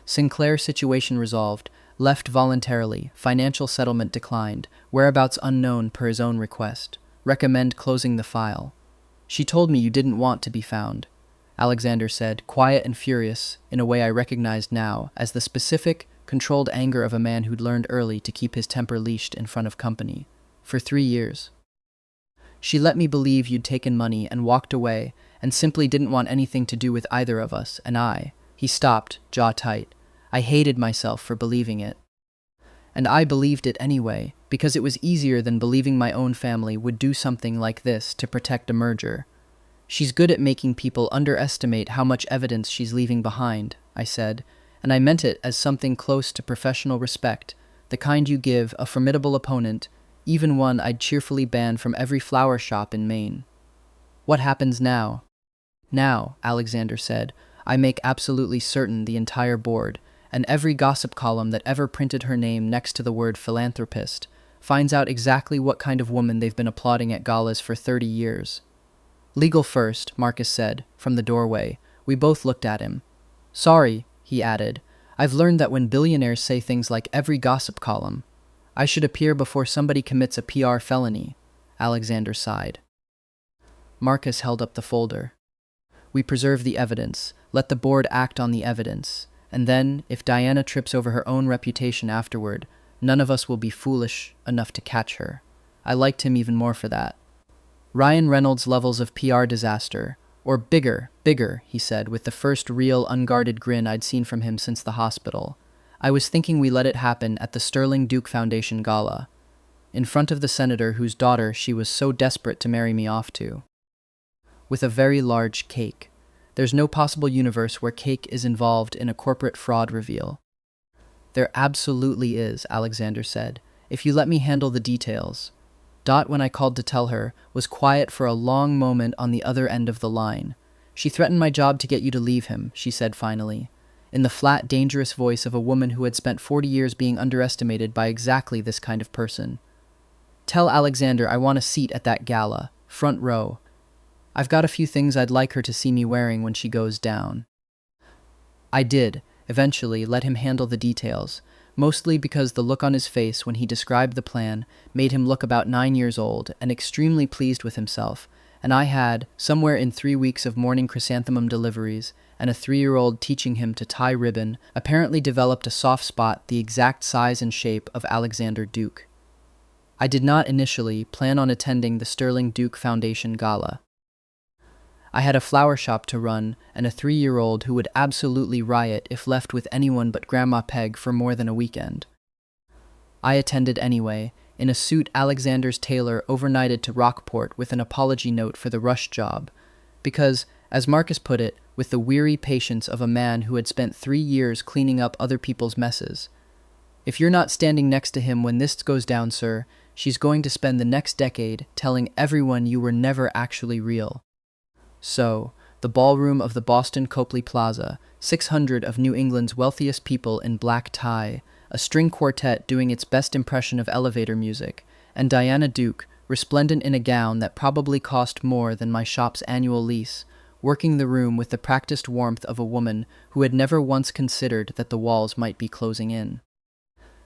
Sinclair situation resolved, left voluntarily, financial settlement declined, whereabouts unknown per his own request. Recommend closing the file. She told me you didn't want to be found, Alexander said, quiet and furious, in a way I recognized now as the specific, controlled anger of a man who'd learned early to keep his temper leashed in front of company. For 3 years. She let me believe you'd taken money and walked away and simply didn't want anything to do with either of us, and I. He stopped, jaw tight. I hated myself for believing it. And I believed it anyway, because it was easier than believing my own family would do something like this to protect a merger. She's good at making people underestimate how much evidence she's leaving behind, I said, and I meant it as something close to professional respect, the kind you give a formidable opponent, even one I'd cheerfully ban from every flower shop in Maine. What happens now? Now, Alexander said, I make absolutely certain the entire board, and every gossip column that ever printed her name next to the word philanthropist, finds out exactly what kind of woman they've been applauding at galas for 30 years. Legal first, Marcus said, from the doorway. We both looked at him. Sorry, he added. I've learned that when billionaires say things like every gossip column, I should appear before somebody commits a PR felony, Alexander sighed. Marcus held up the folder. We preserve the evidence, let the board act on the evidence, and then, if Diana trips over her own reputation afterward, none of us will be foolish enough to catch her. I liked him even more for that. Ryan Reynolds' levels of PR disaster, or bigger, he said, with the first real unguarded grin I'd seen from him since the hospital. I was thinking we let it happen at the Sterling Duke Foundation gala, in front of the senator whose daughter she was so desperate to marry me off to. With a very large cake. There's no possible universe where cake is involved in a corporate fraud reveal. There absolutely is, Alexander said, if you let me handle the details. Dot, when I called to tell her, was quiet for a long moment on the other end of the line. She threatened my job to get you to leave him, she said finally, in the flat, dangerous voice of a woman who had spent 40 years being underestimated by exactly this kind of person. Tell Alexander I want a seat at that gala, front row. I've got a few things I'd like her to see me wearing when she goes down. I did, eventually, let him handle the details, mostly because the look on his face when he described the plan made him look about 9 years old and extremely pleased with himself, and I had, somewhere in 3 weeks of morning chrysanthemum deliveries and a 3-year-old teaching him to tie ribbon, apparently developed a soft spot the exact size and shape of Alexander Duke. I did not initially plan on attending the Sterling Duke Foundation gala. I had a flower shop to run and a 3-year-old who would absolutely riot if left with anyone but Grandma Peg for more than a weekend. I attended anyway, in a suit Alexander's tailor overnighted to Rockport with an apology note for the rush job, because, as Marcus put it, with the weary patience of a man who had spent 3 years cleaning up other people's messes. If you're not standing next to him when this goes down, sir, she's going to spend the next decade telling everyone you were never actually real. So, the ballroom of the Boston Copley Plaza, 600 of New England's wealthiest people in black tie, a string quartet doing its best impression of elevator music, and Diana Duke, resplendent in a gown that probably cost more than my shop's annual lease, working the room with the practiced warmth of a woman who had never once considered that the walls might be closing in.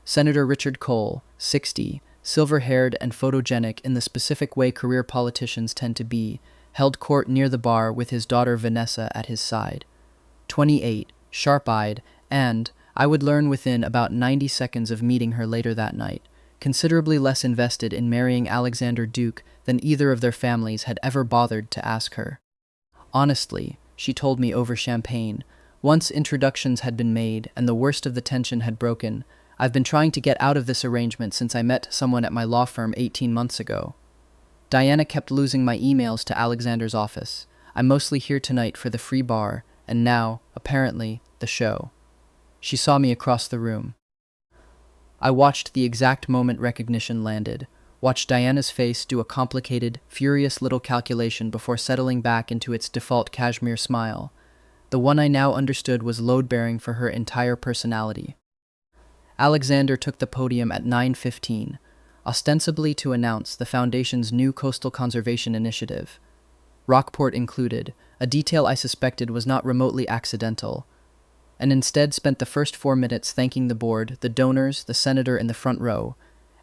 Senator Richard Cole, 60, silver-haired and photogenic in the specific way career politicians tend to be, held court near the bar with his daughter Vanessa at his side. 28, sharp-eyed, and, I would learn within about 90 seconds of meeting her later that night, considerably less invested in marrying Alexander Duke than either of their families had ever bothered to ask her. Honestly, she told me over champagne, once introductions had been made and the worst of the tension had broken, I've been trying to get out of this arrangement since I met someone at my law firm 18 months ago. Diana kept losing my emails to Alexander's office. I'm mostly here tonight for the free bar, and now, apparently, the show. She saw me across the room. I watched the exact moment recognition landed, watched Diana's face do a complicated, furious little calculation before settling back into its default cashmere smile. The one I now understood was load-bearing for her entire personality. Alexander took the podium at 9:15, ostensibly to announce the Foundation's new coastal conservation initiative. Rockport included, a detail I suspected was not remotely accidental, and instead spent the first 4 minutes thanking the board, the donors, the senator in the front row,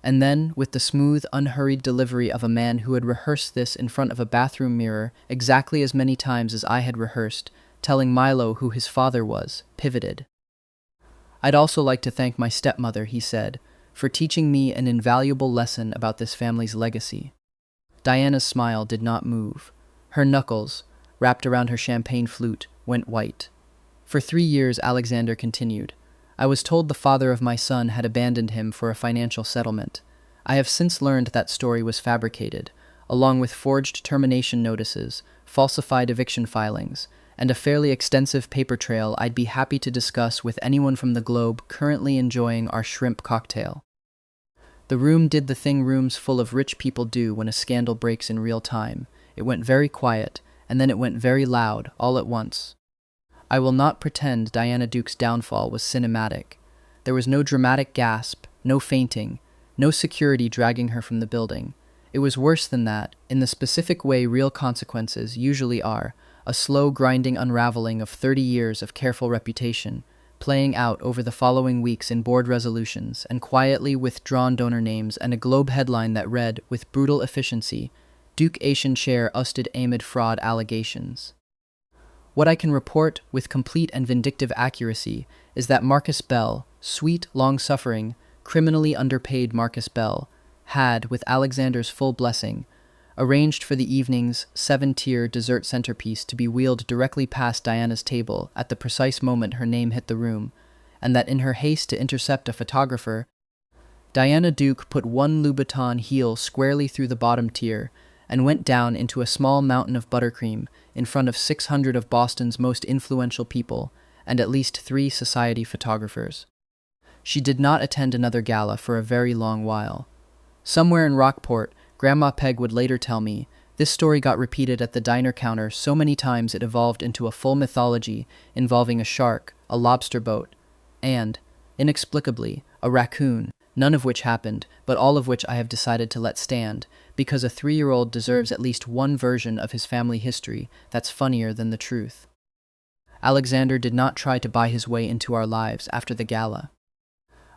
and then, with the smooth, unhurried delivery of a man who had rehearsed this in front of a bathroom mirror exactly as many times as I had rehearsed, telling Milo who his father was, pivoted. "I'd also like to thank my stepmother," he said, "for teaching me an invaluable lesson about this family's legacy." Diana's smile did not move. Her knuckles, wrapped around her champagne flute, went white. "For 3 years," Alexander continued, "I was told the father of my son had abandoned him for a financial settlement. I have since learned that story was fabricated, along with forged termination notices, falsified eviction filings, and a fairly extensive paper trail I'd be happy to discuss with anyone from the globe currently enjoying our shrimp cocktail." The room did the thing rooms full of rich people do when a scandal breaks in real time. It went very quiet, and then it went very loud, all at once. I will not pretend Diana Duke's downfall was cinematic. There was no dramatic gasp, no fainting, no security dragging her from the building. It was worse than that, in the specific way real consequences usually are, a slow grinding unraveling of 30 years of careful reputation, playing out over the following weeks in board resolutions and quietly withdrawn donor names and a Globe headline that read, with brutal efficiency, "Duke Asian Chair ousted amid fraud allegations." What I can report with complete and vindictive accuracy is that Marcus Bell, sweet, long-suffering, criminally underpaid Marcus Bell, had, with Alexander's full blessing, arranged for the evening's 7-tier dessert centerpiece to be wheeled directly past Diana's table at the precise moment her name hit the room, and that in her haste to intercept a photographer, Diana Duke put one Louboutin heel squarely through the bottom tier and went down into a small mountain of buttercream in front of 600 of Boston's most influential people and at least 3 society photographers. She did not attend another gala for a very long while. Somewhere in Rockport, Grandma Peg would later tell me, this story got repeated at the diner counter so many times it evolved into a full mythology involving a shark, a lobster boat, and, inexplicably, a raccoon, none of which happened, but all of which I have decided to let stand, because a 3-year-old deserves at least one version of his family history that's funnier than the truth. Alexander did not try to buy his way into our lives after the gala.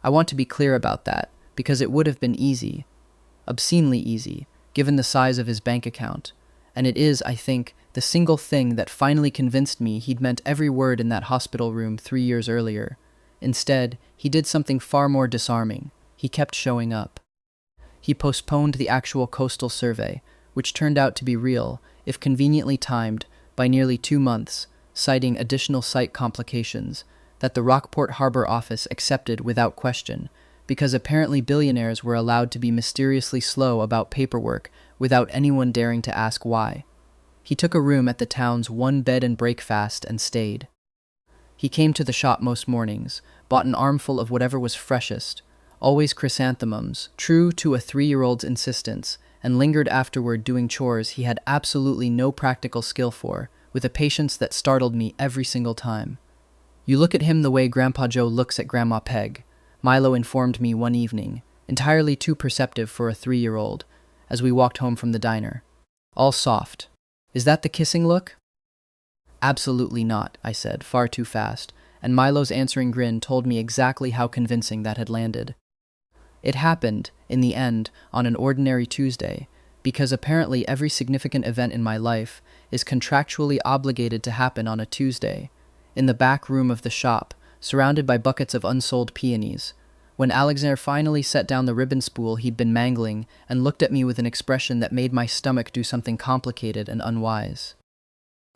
I want to be clear about that, because it would have been easy, obscenely easy, given the size of his bank account, and it is, I think, the single thing that finally convinced me he'd meant every word in that hospital room 3 years earlier. Instead, he did something far more disarming. He kept showing up. He postponed the actual coastal survey, which turned out to be real, if conveniently timed, by nearly 2 months, citing additional site complications that the Rockport Harbor office accepted without question, because apparently billionaires were allowed to be mysteriously slow about paperwork without anyone daring to ask why. He took a room at the town's one-bed-and-breakfast and stayed. He came to the shop most mornings, bought an armful of whatever was freshest, always chrysanthemums, true to a 3-year-old's insistence, and lingered afterward doing chores he had absolutely no practical skill for, with a patience that startled me every single time. "You look at him the way Grandpa Joe looks at Grandma Peg," Milo informed me one evening, entirely too perceptive for a 3-year-old, as we walked home from the diner. "All soft. Is that the kissing look?" "Absolutely not," I said, far too fast, and Milo's answering grin told me exactly how convincing that had landed. It happened, in the end, on an ordinary Tuesday, because apparently every significant event in my life is contractually obligated to happen on a Tuesday, in the back room of the shop, surrounded by buckets of unsold peonies, when Alexander finally set down the ribbon spool he'd been mangling and looked at me with an expression that made my stomach do something complicated and unwise.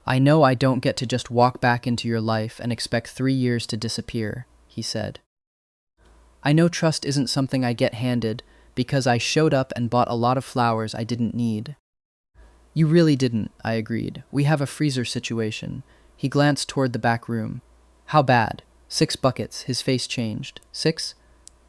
"I know I don't get to just walk back into your life and expect 3 years to disappear," he said. "I know trust isn't something I get handed because I showed up and bought a lot of flowers I didn't need." "You really didn't," I agreed. "We have a freezer situation." He glanced toward the back room. How bad? 6 buckets. His face changed. 6?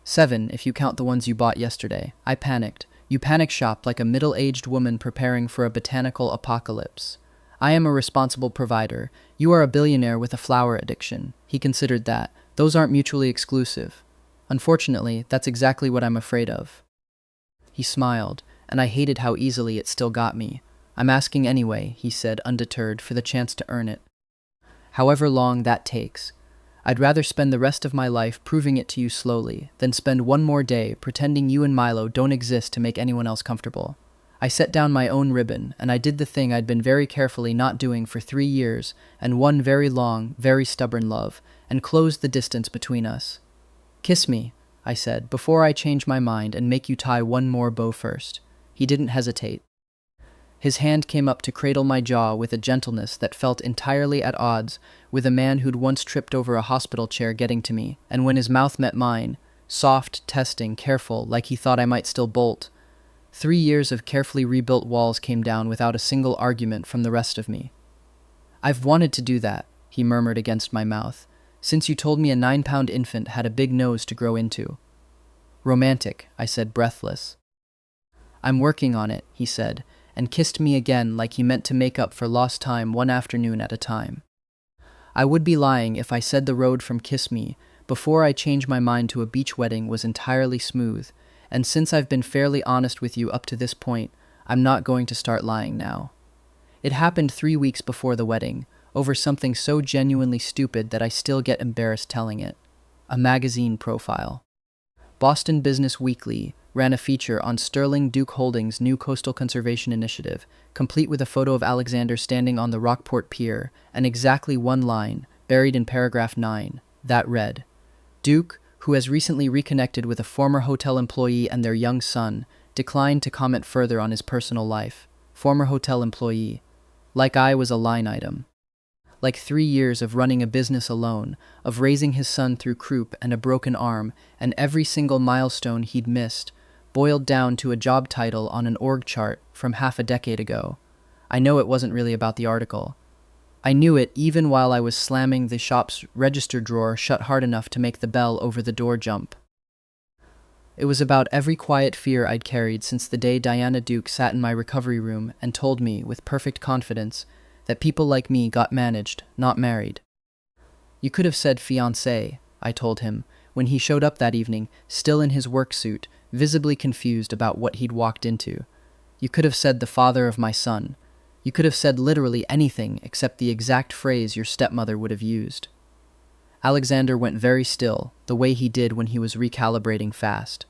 7, if you count the ones you bought yesterday. I panicked. You panic shop like a middle-aged woman preparing for a botanical apocalypse. I am a responsible provider. You are a billionaire with a flower addiction. He considered that. Those aren't mutually exclusive. Unfortunately, that's exactly what I'm afraid of. He smiled, and I hated how easily it still got me. I'm asking anyway, he said, undeterred, for the chance to earn it. However long that takes. I'd rather spend the rest of my life proving it to you slowly than spend one more day pretending you and Milo don't exist to make anyone else comfortable. I set down my own ribbon, and I did the thing I'd been very carefully not doing for 3 years and one very long, very stubborn love, and closed the distance between us. Kiss me, I said, before I change my mind and make you tie one more bow first. He didn't hesitate. His hand came up to cradle my jaw with a gentleness that felt entirely at odds with a man who'd once tripped over a hospital chair getting to me, and when his mouth met mine, soft, testing, careful, like he thought I might still bolt. 3 years of carefully rebuilt walls came down without a single argument from the rest of me. I've wanted to do that, he murmured against my mouth, since you told me a 9-pound infant had a big nose to grow into. Romantic, I said, breathless. I'm working on it, he said, and kissed me again like he meant to make up for lost time one afternoon at a time. I would be lying if I said the road from Kiss Me, before I changed my mind to a beach wedding, was entirely smooth, and since I've been fairly honest with you up to this point, I'm not going to start lying now. It happened 3 weeks before the wedding, over something so genuinely stupid that I still get embarrassed telling it. A magazine profile. Boston Business Weekly ran a feature on Sterling Duke Holdings' new coastal conservation initiative, complete with a photo of Alexander standing on the Rockport Pier, and exactly one line, buried in paragraph 9, that read, Duke, who has recently reconnected with a former hotel employee and their young son, declined to comment further on his personal life. Former hotel employee. Like I was a line item. Like 3 years of running a business alone, of raising his son through croup and a broken arm, and every single milestone he'd missed, boiled down to a job title on an org chart from half a decade ago. I know it wasn't really about the article. I knew it even while I was slamming the shop's register drawer shut hard enough to make the bell over the door jump. It was about every quiet fear I'd carried since the day Diana Duke sat in my recovery room and told me, with perfect confidence, that people like me got managed, not married. You could have said fiancé, I told him, when he showed up that evening, still in his work suit, visibly confused about what he'd walked into. You could have said the father of my son. You could have said literally anything except the exact phrase your stepmother would have used. Alexander went very still, the way he did when he was recalibrating fast.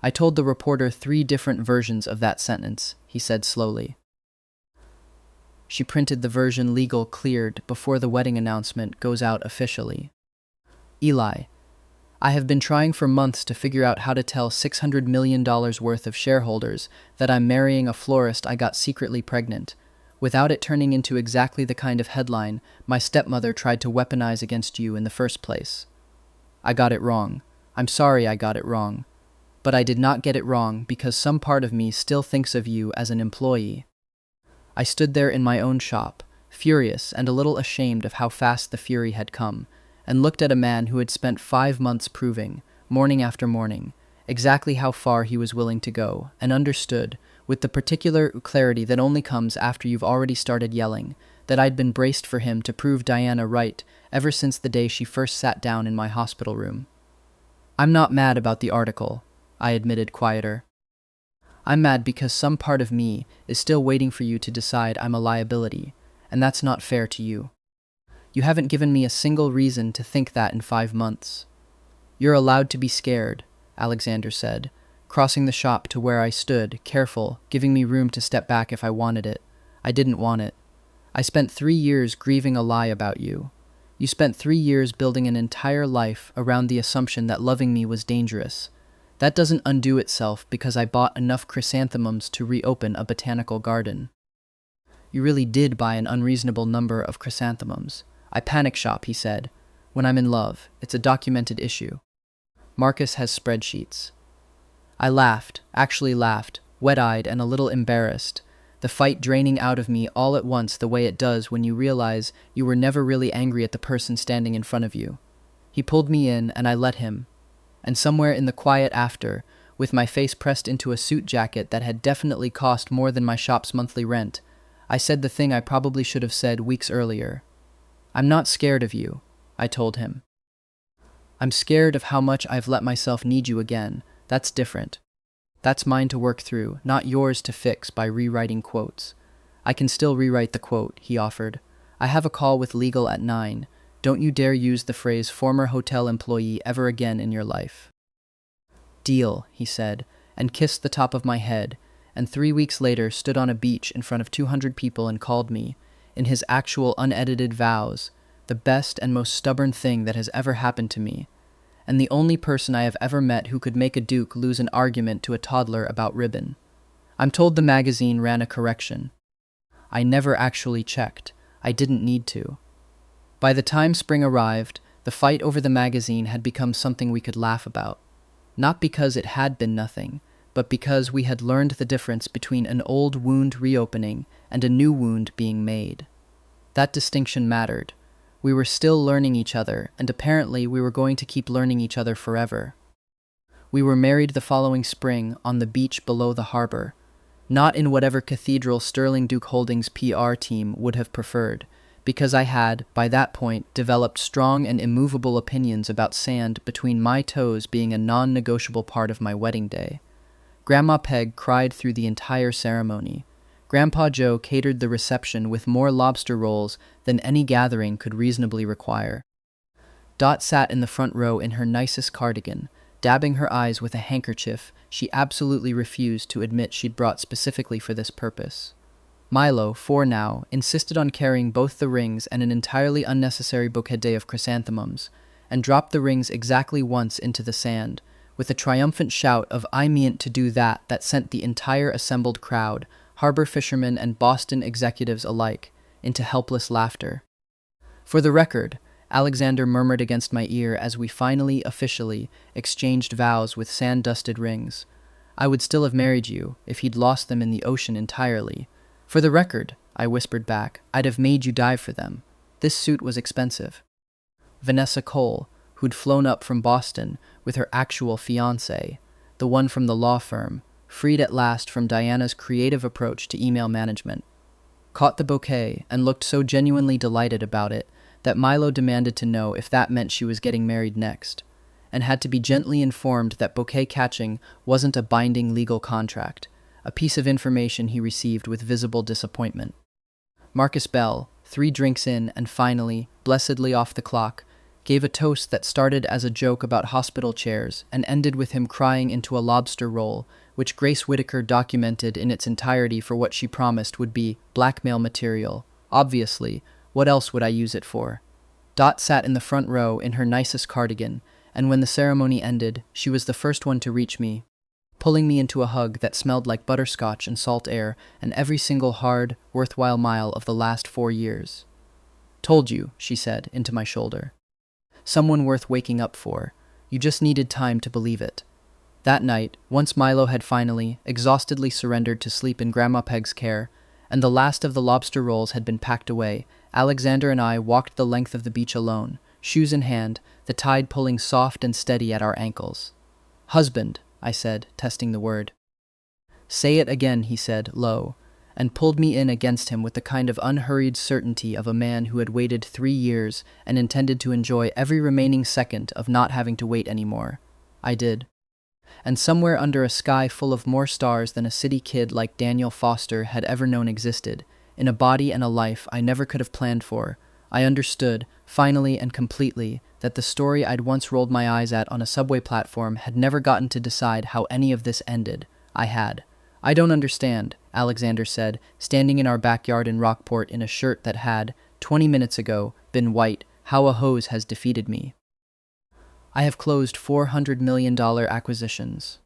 I told the reporter 3 different versions of that sentence, he said slowly. She printed the version legal cleared before the wedding announcement goes out officially. Eli, I have been trying for months to figure out how to tell $600 million worth of shareholders that I'm marrying a florist I got secretly pregnant, without it turning into exactly the kind of headline my stepmother tried to weaponize against you in the first place. I got it wrong. I'm sorry I got it wrong. But I did not get it wrong because some part of me still thinks of you as an employee. I stood there in my own shop, furious and a little ashamed of how fast the fury had come, and looked at a man who had spent 5 months proving, morning after morning, exactly how far he was willing to go, and understood, with the particular clarity that only comes after you've already started yelling, that I'd been braced for him to prove Diana right ever since the day she first sat down in my hospital room. I'm not mad about the article, I admitted quieter. I'm mad because some part of me is still waiting for you to decide I'm a liability, and that's not fair to you. You haven't given me a single reason to think that in 5 months. You're allowed to be scared, Alexander said, crossing the shop to where I stood, careful, giving me room to step back if I wanted it. I didn't want it. I spent 3 years grieving a lie about you. You spent 3 years building an entire life around the assumption that loving me was dangerous. That doesn't undo itself because I bought enough chrysanthemums to reopen a botanical garden. You really did buy an unreasonable number of chrysanthemums. I panic shop, he said. When I'm in love, it's a documented issue. Marcus has spreadsheets. I laughed, actually laughed, wet-eyed and a little embarrassed. the fight draining out of me all at once the way it does when you realize you were never really angry at the person standing in front of you. He pulled me in, and I let him. And somewhere in the quiet after, with my face pressed into a suit jacket that had definitely cost more than my shop's monthly rent, I said the thing I probably should have said weeks earlier. "I'm not scared of you," I told him. "I'm scared of how much I've let myself need you again. That's different. That's mine to work through, not yours to fix by rewriting quotes." "I can still rewrite the quote," he offered. "I have a call with legal at 9. Don't you dare use the phrase former hotel employee ever again in your life." "Deal," he said, and kissed the top of my head, and 3 weeks later stood on a beach in front of 200 people and called me, in his actual unedited vows, the best and most stubborn thing that has ever happened to me, and the only person I have ever met who could make a duke lose an argument to a toddler about ribbon. I'm told the magazine ran a correction. I never actually checked. I didn't need to. By the time spring arrived, the fight over the magazine had become something we could laugh about. Not because it had been nothing, but because we had learned the difference between an old wound reopening and a new wound being made. That distinction mattered. We were still learning each other, and apparently we were going to keep learning each other forever. We were married the following spring on the beach below the harbor, not in whatever cathedral Sterling Duke Holdings' PR team would have preferred, because I had, by that point, developed strong and immovable opinions about sand between my toes being a non-negotiable part of my wedding day. Grandma Peg cried through the entire ceremony. Grandpa Joe catered the reception with more lobster rolls than any gathering could reasonably require. Dot sat in the front row in her nicest cardigan, dabbing her eyes with a handkerchief she absolutely refused to admit she'd brought specifically for this purpose. Milo, 4 now, insisted on carrying both the rings and an entirely unnecessary bouquet of chrysanthemums, and dropped the rings exactly once into the sand, with a triumphant shout of "I meant to do that" that sent the entire assembled crowd, harbor fishermen and Boston executives alike, into helpless laughter. "For the record," Alexander murmured against my ear as we finally, officially, exchanged vows with sand-dusted rings. "I would still have married you if he'd lost them in the ocean entirely. For the record," I whispered back, "I'd have made you dive for them. This suit was expensive." Vanessa Cole, who'd flown up from Boston with her actual fiancé, the one from the law firm, freed at last from Diana's creative approach to email management, caught the bouquet and looked so genuinely delighted about it that Milo demanded to know if that meant she was getting married next, and had to be gently informed that bouquet catching wasn't a binding legal contract, a piece of information he received with visible disappointment. Marcus Bell, 3 drinks in and finally, blessedly off the clock, gave a toast that started as a joke about hospital chairs and ended with him crying into a lobster roll, which Grace Whittaker documented in its entirety for what she promised would be blackmail material. Obviously, what else would I use it for? Dot sat in the front row in her nicest cardigan, and when the ceremony ended, she was the first one to reach me, pulling me into a hug that smelled like butterscotch and salt air and every single hard, worthwhile mile of the last 4 years. "Told you," she said, into my shoulder. "Someone worth waking up for. You just needed time to believe it." That night, once Milo had finally, exhaustedly surrendered to sleep in Grandma Peg's care, and the last of the lobster rolls had been packed away, Alexander and I walked the length of the beach alone, shoes in hand, the tide pulling soft and steady at our ankles. "Husband," I said, testing the word. "Say it again," he said, low, and pulled me in against him with the kind of unhurried certainty of a man who had waited 3 years and intended to enjoy every remaining second of not having to wait anymore. I did. And somewhere under a sky full of more stars than a city kid like Daniel Foster had ever known existed, in a body and a life I never could have planned for, I understood, finally and completely, that the story I'd once rolled my eyes at on a subway platform had never gotten to decide how any of this ended. I had. "I don't understand," Alexander said, standing in our backyard in Rockport in a shirt that had, 20 minutes ago, been white, "how a hose has defeated me. I have closed $400 million acquisitions.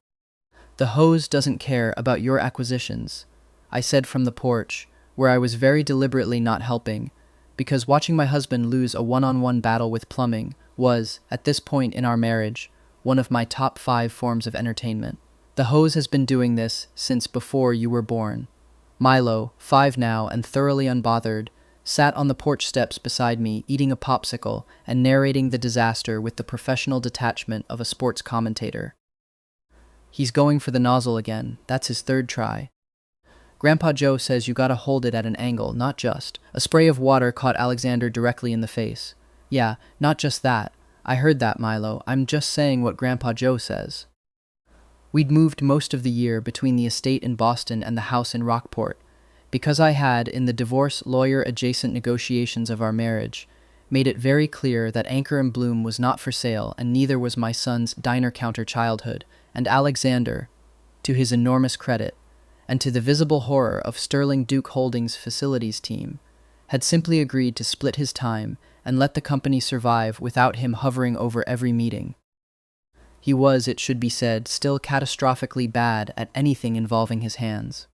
The hose doesn't care about your acquisitions," I said from the porch, where I was very deliberately not helping, because watching my husband lose a one-on-one battle with plumbing was, at this point in our marriage, one of my top 5 forms of entertainment. "The hose has been doing this since before you were born." Milo, 5 now and thoroughly unbothered, sat on the porch steps beside me, eating a popsicle and narrating the disaster with the professional detachment of a sports commentator. He's going for the nozzle again. That's his third try. Grandpa Joe says you gotta hold it at an angle, not just. A spray of water caught Alexander directly in the face. Yeah, not just that. I heard that, Milo. I'm just saying what Grandpa Joe says. We'd moved most of the year between the estate in Boston and the house in Rockport, because I had, in the divorce lawyer-adjacent negotiations of our marriage, made it very clear that Anchor and Bloom was not for sale, and neither was my son's diner-counter childhood, and Alexander, to his enormous credit, and to the visible horror of Sterling Duke Holdings' facilities team, had simply agreed to split his time and let the company survive without him hovering over every meeting. He was, it should be said, still catastrophically bad at anything involving his hands.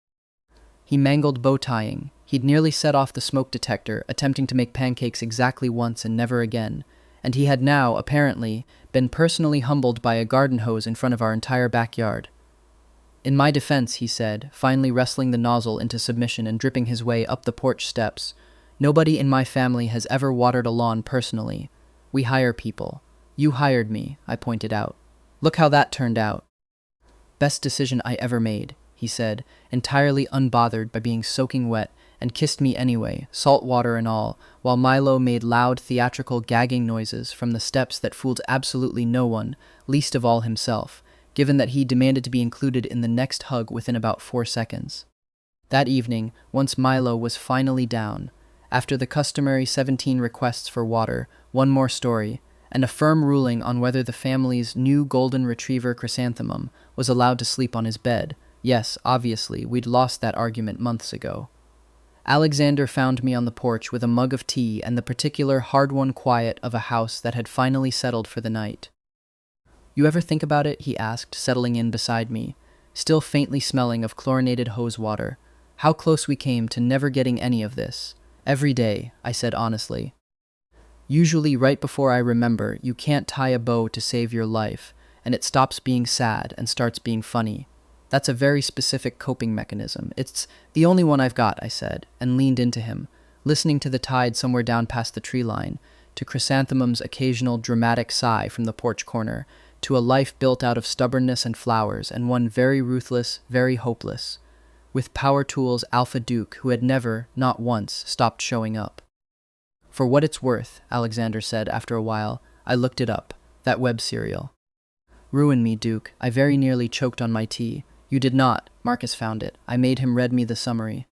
He mangled bow tying. He'd nearly set off the smoke detector, attempting to make pancakes exactly once and never again, and he had now, apparently, been personally humbled by a garden hose in front of our entire backyard. In my defense, he said, finally wrestling the nozzle into submission and dripping his way up the porch steps, nobody in my family has ever watered a lawn personally. We hire people. You hired me, I pointed out. Look how that turned out. Best decision I ever made, he said, entirely unbothered by being soaking wet, and kissed me anyway, salt water and all, while Milo made loud theatrical gagging noises from the steps that fooled absolutely no one, least of all himself, given that he demanded to be included in the next hug within about 4 seconds. That evening, once Milo was finally down, after the customary 17 requests for water, one more story, and a firm ruling on whether the family's new golden retriever chrysanthemum was allowed to sleep on his bed. Yes, obviously, we'd lost that argument months ago. Alexander found me on the porch with a mug of tea and the particular hard-won quiet of a house that had finally settled for the night. You ever think about it? He asked, settling in beside me, still faintly smelling of chlorinated hose water. How close we came to never getting any of this. Every day, I said honestly. Usually right before I remember, you can't tie a bow to save your life, and it stops being sad and starts being funny. That's a very specific coping mechanism. It's the only one I've got, I said, and leaned into him, listening to the tide somewhere down past the tree line, to Chrysanthemum's occasional dramatic sigh from the porch corner, to a life built out of stubbornness and flowers, and one very ruthless, very hopeless, with Power Tools' Alpha Duke, who had never, not once, stopped showing up. For what it's worth, Alexander said after a while, I looked it up, that web serial. Ruin me, Duke. I very nearly choked on my tea. You did not. Marcus found it. I made him read me the summary.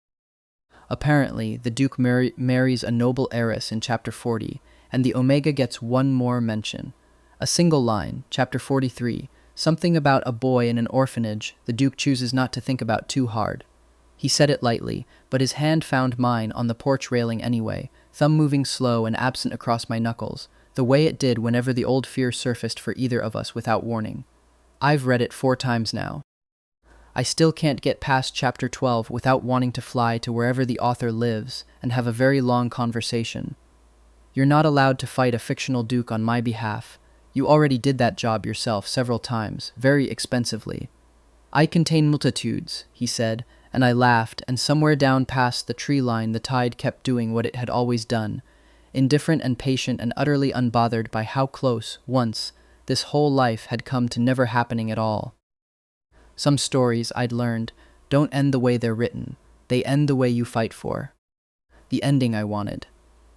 Apparently, the Duke marries a noble heiress in Chapter 40, and the Omega gets one more mention. A single line, Chapter 43, something about a boy in an orphanage the Duke chooses not to think about too hard. He said it lightly, but his hand found mine on the porch railing anyway, thumb moving slow and absent across my knuckles, the way it did whenever the old fear surfaced for either of us without warning. I've read it 4 times now. I still can't get past Chapter 12 without wanting to fly to wherever the author lives and have a very long conversation. You're not allowed to fight a fictional Duke on my behalf. You already did that job yourself several times, very expensively. I contain multitudes, he said, and I laughed, and somewhere down past the tree line the tide kept doing what it had always done, indifferent and patient and utterly unbothered by how close, once, this whole life had come to never happening at all. Some stories, I'd learned, don't end the way they're written. They end the way you fight for. The ending I wanted.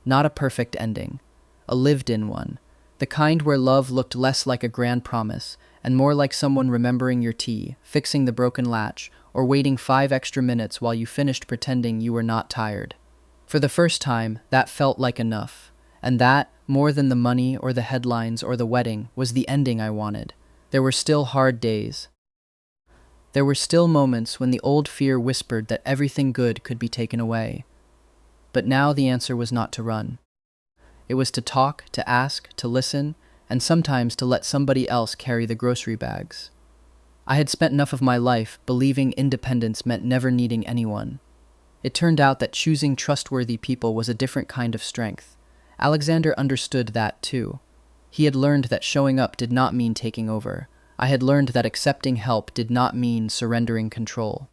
Not a perfect ending. A lived-in one. The kind where love looked less like a grand promise, and more like someone remembering your tea, fixing the broken latch, or waiting 5 extra minutes while you finished pretending you were not tired. For the first time, that felt like enough. And that, more than the money or the headlines or the wedding, was the ending I wanted. There were still hard days. There were still moments when the old fear whispered that everything good could be taken away. But now the answer was not to run. It was to talk, to ask, to listen, and sometimes to let somebody else carry the grocery bags. I had spent enough of my life believing independence meant never needing anyone. It turned out that choosing trustworthy people was a different kind of strength. Alexander understood that, too. He had learned that showing up did not mean taking over. I had learned that accepting help did not mean surrendering control.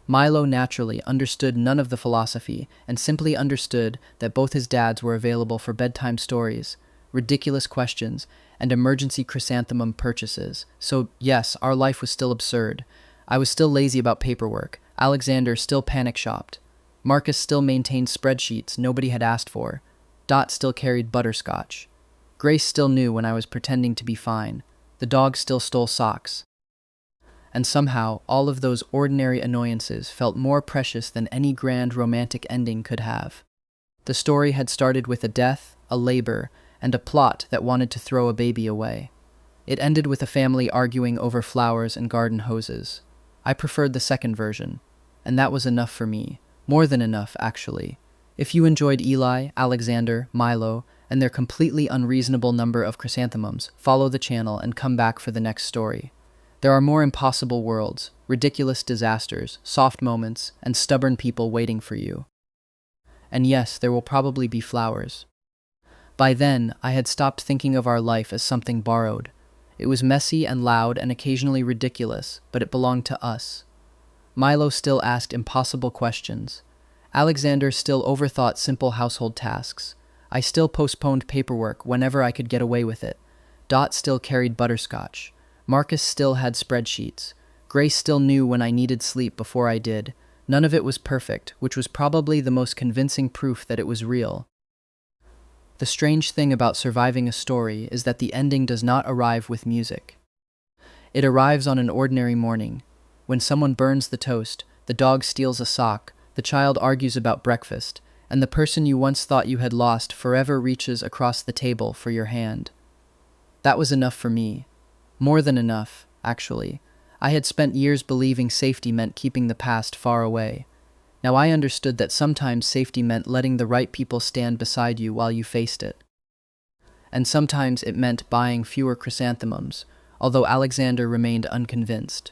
Milo naturally understood none of the philosophy and simply understood that both his dads were available for bedtime stories, ridiculous questions, and emergency chrysanthemum purchases. So, yes, our life was still absurd. I was still lazy about paperwork. Alexander still panic shopped. Marcus still maintained spreadsheets nobody had asked for. Dot still carried butterscotch. Grace still knew when I was pretending to be fine. The dog still stole socks. And somehow, all of those ordinary annoyances felt more precious than any grand romantic ending could have. The story had started with a death, a labor, and a plot that wanted to throw a baby away. It ended with a family arguing over flowers and garden hoses. I preferred the second version, and that was enough for me. More than enough, actually. If you enjoyed Eli, Alexander, Milo, and their completely unreasonable number of chrysanthemums, follow the channel and come back for the next story. There are more impossible worlds, ridiculous disasters, soft moments, and stubborn people waiting for you. And yes, there will probably be flowers. By then, I had stopped thinking of our life as something borrowed. It was messy and loud and occasionally ridiculous, but it belonged to us. Milo still asked impossible questions. Alexander still overthought simple household tasks. I still postponed paperwork whenever I could get away with it. Dot still carried butterscotch. Marcus still had spreadsheets. Grace still knew when I needed sleep before I did. None of it was perfect, which was probably the most convincing proof that it was real. The strange thing about surviving a story is that the ending does not arrive with music. It arrives on an ordinary morning. When someone burns the toast, the dog steals a sock, the child argues about breakfast, and the person you once thought you had lost forever reaches across the table for your hand. That was enough for me. More than enough, actually. I had spent years believing safety meant keeping the past far away. Now I understood that sometimes safety meant letting the right people stand beside you while you faced it. And sometimes it meant buying fewer chrysanthemums, although Alexander remained unconvinced.